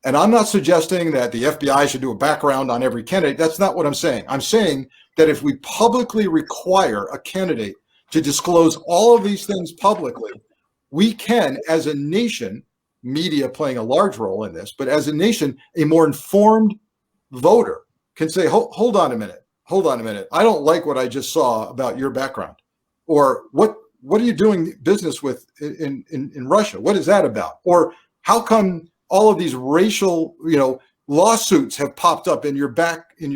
And I'm not suggesting that the FBI should do a background on every candidate. That's not what I'm saying. I'm saying that if we publicly require a candidate to disclose all of these things publicly, we can, as a nation, media playing a large role in this, but as a nation, a more informed voter can say, hold on a minute. I don't like what I just saw about your background. Or what are you doing business with in Russia? What is that about? Or how come all of these racial, lawsuits have popped up in your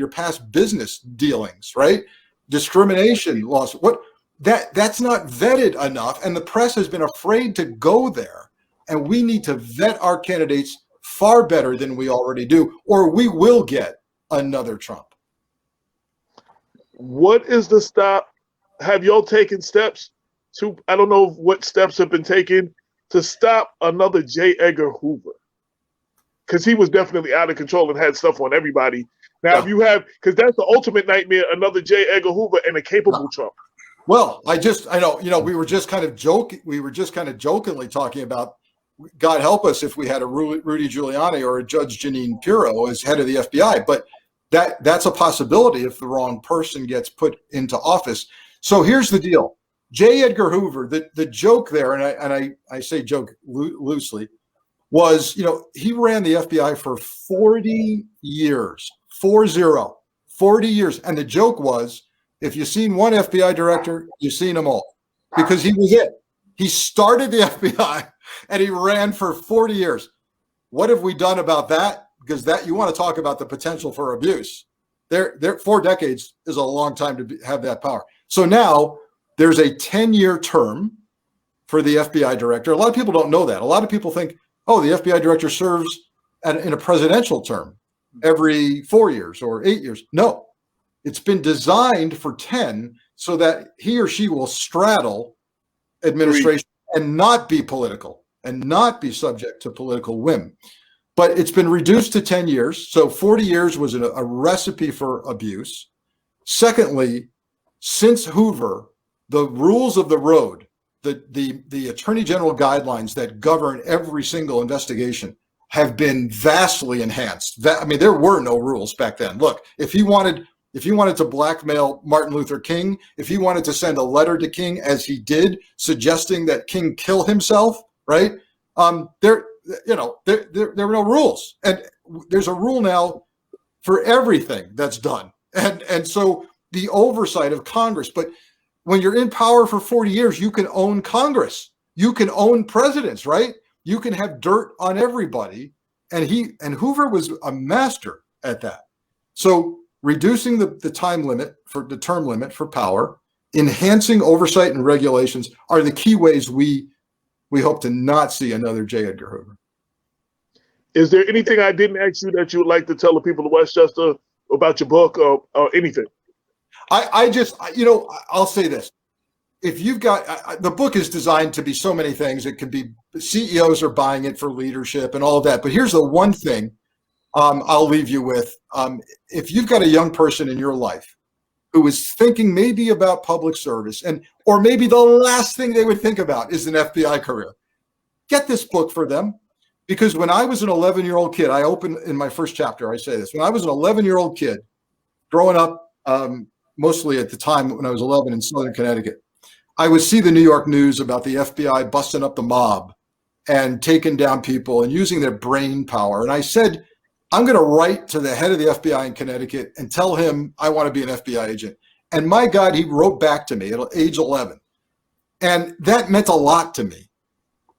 past business dealings, right? Discrimination lawsuit. That's not vetted enough, and the press has been afraid to go there. And we need to vet our candidates far better than we already do, or we will get another Trump. What is the stop? Have y'all taken steps to, I don't know what steps have been taken to stop another J. Edgar Hoover? Because he was definitely out of control and had stuff on everybody. Now, if you have, because that's the ultimate nightmare, another J. Edgar Hoover and a capable Trump. Well, I know, we were just kind of jokingly talking about, God help us if we had a Rudy Giuliani or a Judge Jeanine Pirro as head of the FBI, but that's a possibility if the wrong person gets put into office. So here's the deal. J. Edgar Hoover, the joke there, and I say joke loosely, was, he ran the FBI for 40 years, 40 years. And the joke was, if you've seen one FBI director, you've seen them all, because he was it. He started the FBI and he ran for 40 years. What have we done about that? Because you want to talk about the potential for abuse. 4 decades is a long time to have that power. So now there's a 10-year term for the FBI director. A lot of people don't know that. A lot of people think, oh, the FBI director serves in a presidential term every 4 years or 8 years. No. It's been designed for 10 so that he or she will straddle administration and not be political and not be subject to political whim. But it's been reduced to 10 years. So 40 years was a recipe for abuse. Secondly, since Hoover, the rules of the road, the Attorney General guidelines that govern every single investigation have been vastly enhanced. There were no rules back then. Look, if he wanted to blackmail Martin Luther King, if he wanted to send a letter to King, as he did, suggesting that King kill himself, right? There were no rules, and there's a rule now for everything that's done, and so the oversight of Congress. But when you're in power for 40 years, you can own Congress, you can own presidents, right? You can have dirt on everybody, and Hoover was a master at that. So reducing the term limit for power, enhancing oversight and regulations are the key ways we hope to not see another J. Edgar Hoover. Is there anything I didn't ask you that you would like to tell the people of Westchester about your book or anything? I'll say this. If you've got, the book is designed to be so many things. It could be CEOs are buying it for leadership and all of that. But here's the one thing I'll leave you with. If you've got a young person in your life who is thinking maybe about public service, or maybe the last thing they would think about is an FBI career, get this book for them. Because when I was an 11-year-old kid, I open in my first chapter, I say this. When I was an 11-year-old kid, growing up, mostly at the time when I was 11 in Southern Connecticut, I would see the New York news about the FBI busting up the mob and taking down people and using their brain power. And I said, I'm going to write to the head of the FBI in Connecticut and tell him I want to be an FBI agent. And my God, he wrote back to me at age 11. And that meant a lot to me.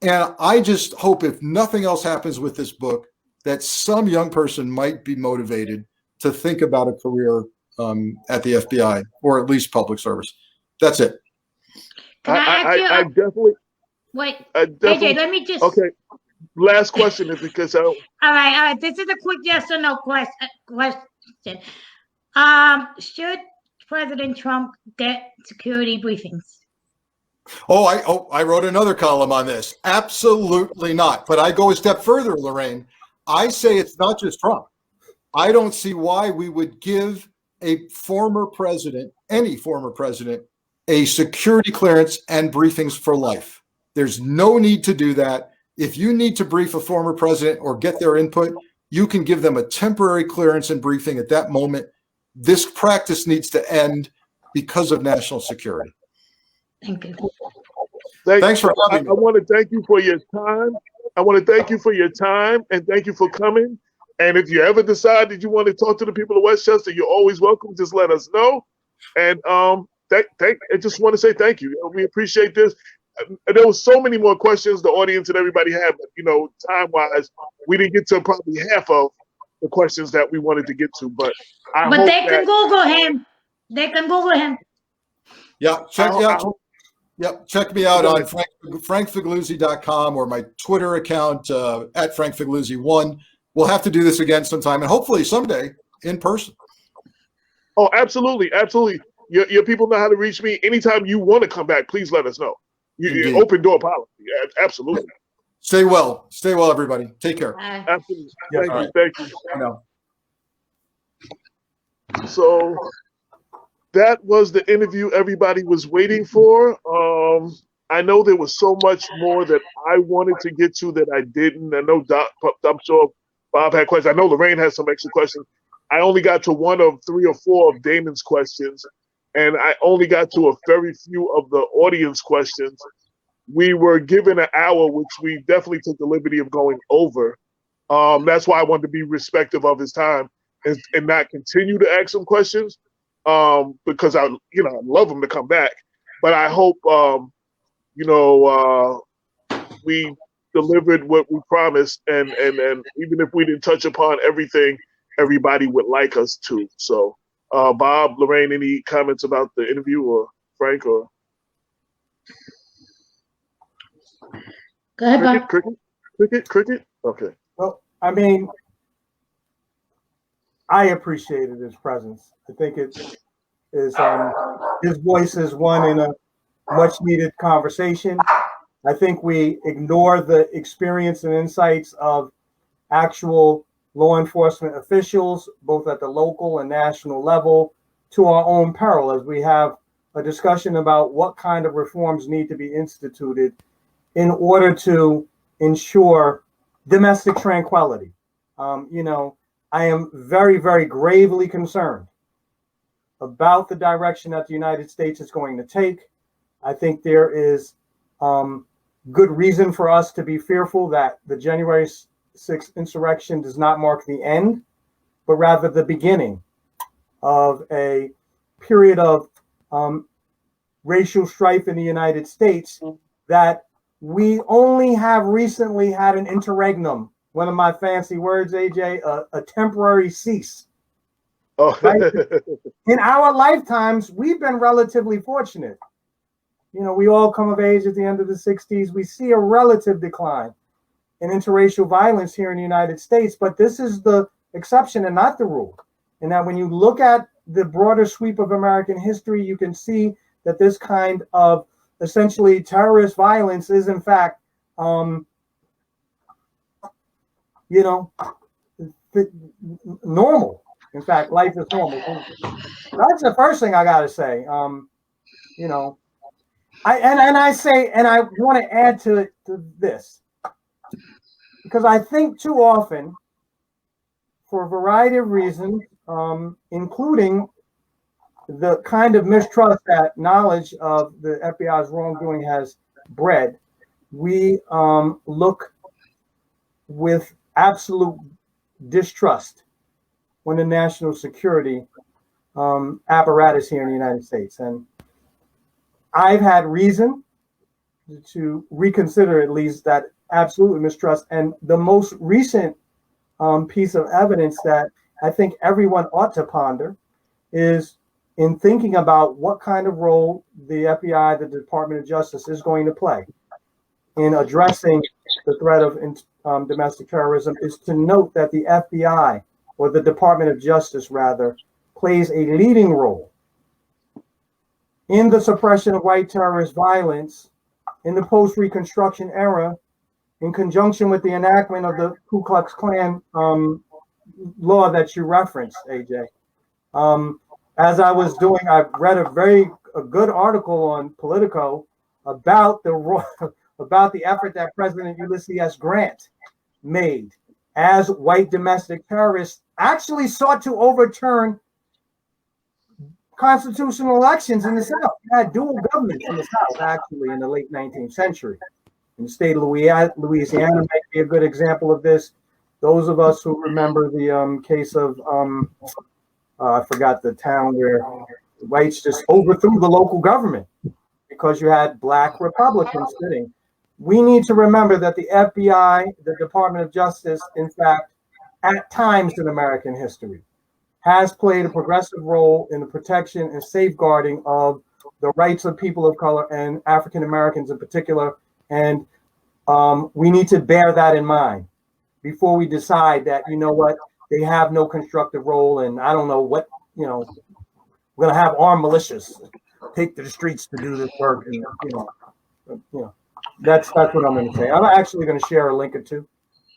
And I just hope, if nothing else happens with this book, that some young person might be motivated to think about a career at the FBI, or at least public service. That's it. I definitely. Wait, definitely, AJ, let me just. Okay. Last question is because I. All right. This is a quick yes or no question. Should President Trump get security briefings? I wrote another column on this. Absolutely not. But I go a step further, Lorraine. I say it's not just Trump. I don't see why we would give a former president, any former president, a security clearance and briefings for life. There's no need to do that. If you need to brief a former president or get their input, you can give them a temporary clearance and briefing at that moment. This practice needs to end because of national security. Thank you. Thanks for having me. I want to thank you for your time. I want to thank you for your time and thank you for coming. And if you ever decide that you want to talk to the people of Westchester, you're always welcome. Just let us know. And I just want to say thank you. We appreciate this. There was so many more questions the audience and everybody had, but time-wise, we didn't get to probably half of the questions that we wanted to get to. But they can Google him. They can Google him. Yeah, check me out on frankfigliuzzi.com or my Twitter account at frankfigliuzzi1. We'll have to do this again sometime, and hopefully someday in person. Oh, absolutely, absolutely. Your people know how to reach me. Anytime you want to come back, please let us know. Open door policy. Absolutely. Stay well, everybody. Take care. Absolutely. Yeah, Thank you. No. So that was the interview everybody was waiting for. I know there was so much more that I wanted to get to that I didn't. I know I'm sure Bob had questions. I know Lorraine has some extra questions. I only got to one of 3 or 4 of Damon's questions, and I only got to a very few of the audience questions. We were given an hour, which we definitely took the liberty of going over. That's why I wanted to be respectful of his time and not continue to ask him questions, because I love him to come back. But I hope, we delivered what we promised, and even if we didn't touch upon everything everybody would like us to. So, Bob, Lorraine, any comments about the interview, or Frank, or go ahead, Bob. Cricket? Okay. Well, I mean, I appreciated his presence. I think it is his voice is one in a much needed conversation. I think we ignore the experience and insights of actual law enforcement officials, both at the local and national level, to our own peril, as we have a discussion about what kind of reforms need to be instituted in order to ensure domestic tranquility. I am very, very gravely concerned about the direction that the United States is going to take. I think there is good reason for us to be fearful that the January 6th insurrection does not mark the end, but rather the beginning of a period of racial strife in the United States that we only have recently had an interregnum. One of my fancy words, AJ, a temporary cease. Oh. Right? In our lifetimes, we've been relatively fortunate. We all come of age at the end of the 60s. We see a relative decline in interracial violence here in the United States, but this is the exception and not the rule. And that when you look at the broader sweep of American history, you can see that this kind of essentially terrorist violence is in fact, normal. In fact, life is normal. That's the first thing I got to say. I want to add to this, because I think too often, for a variety of reasons, including the kind of mistrust that knowledge of the FBI's wrongdoing has bred, we look with absolute distrust when the national security apparatus here in the United States. And I've had reason to reconsider at least that absolute mistrust. And the most recent piece of evidence that I think everyone ought to ponder is in thinking about what kind of role the FBI, the Department of Justice, is going to play in addressing the threat of domestic terrorism, is to note that the FBI, or the Department of Justice rather, plays a leading role in the suppression of white terrorist violence in the post-Reconstruction era, in conjunction with the enactment of the Ku Klux Klan law that you referenced, AJ. As I was doing, I read a good article on Politico about the effort that President Ulysses S. Grant made as white domestic terrorists actually sought to overturn constitutional elections in the South. You had dual governments in the South, actually, in the late 19th century. In the state of Louisiana might be a good example of this. Those of us who remember the case of, I forgot the town where whites just overthrew the local government because you had black Republicans sitting. We need to remember that the FBI, the Department of Justice, in fact, at times in American history, has played a progressive role in the protection and safeguarding of the rights of people of color and African Americans in particular. And we need to bear that in mind before we decide that, you know what, they have no constructive role, and I don't know what, we're going to have armed militias take to the streets to do this work. And, that's what I'm going to say. I'm actually going to share a link or two.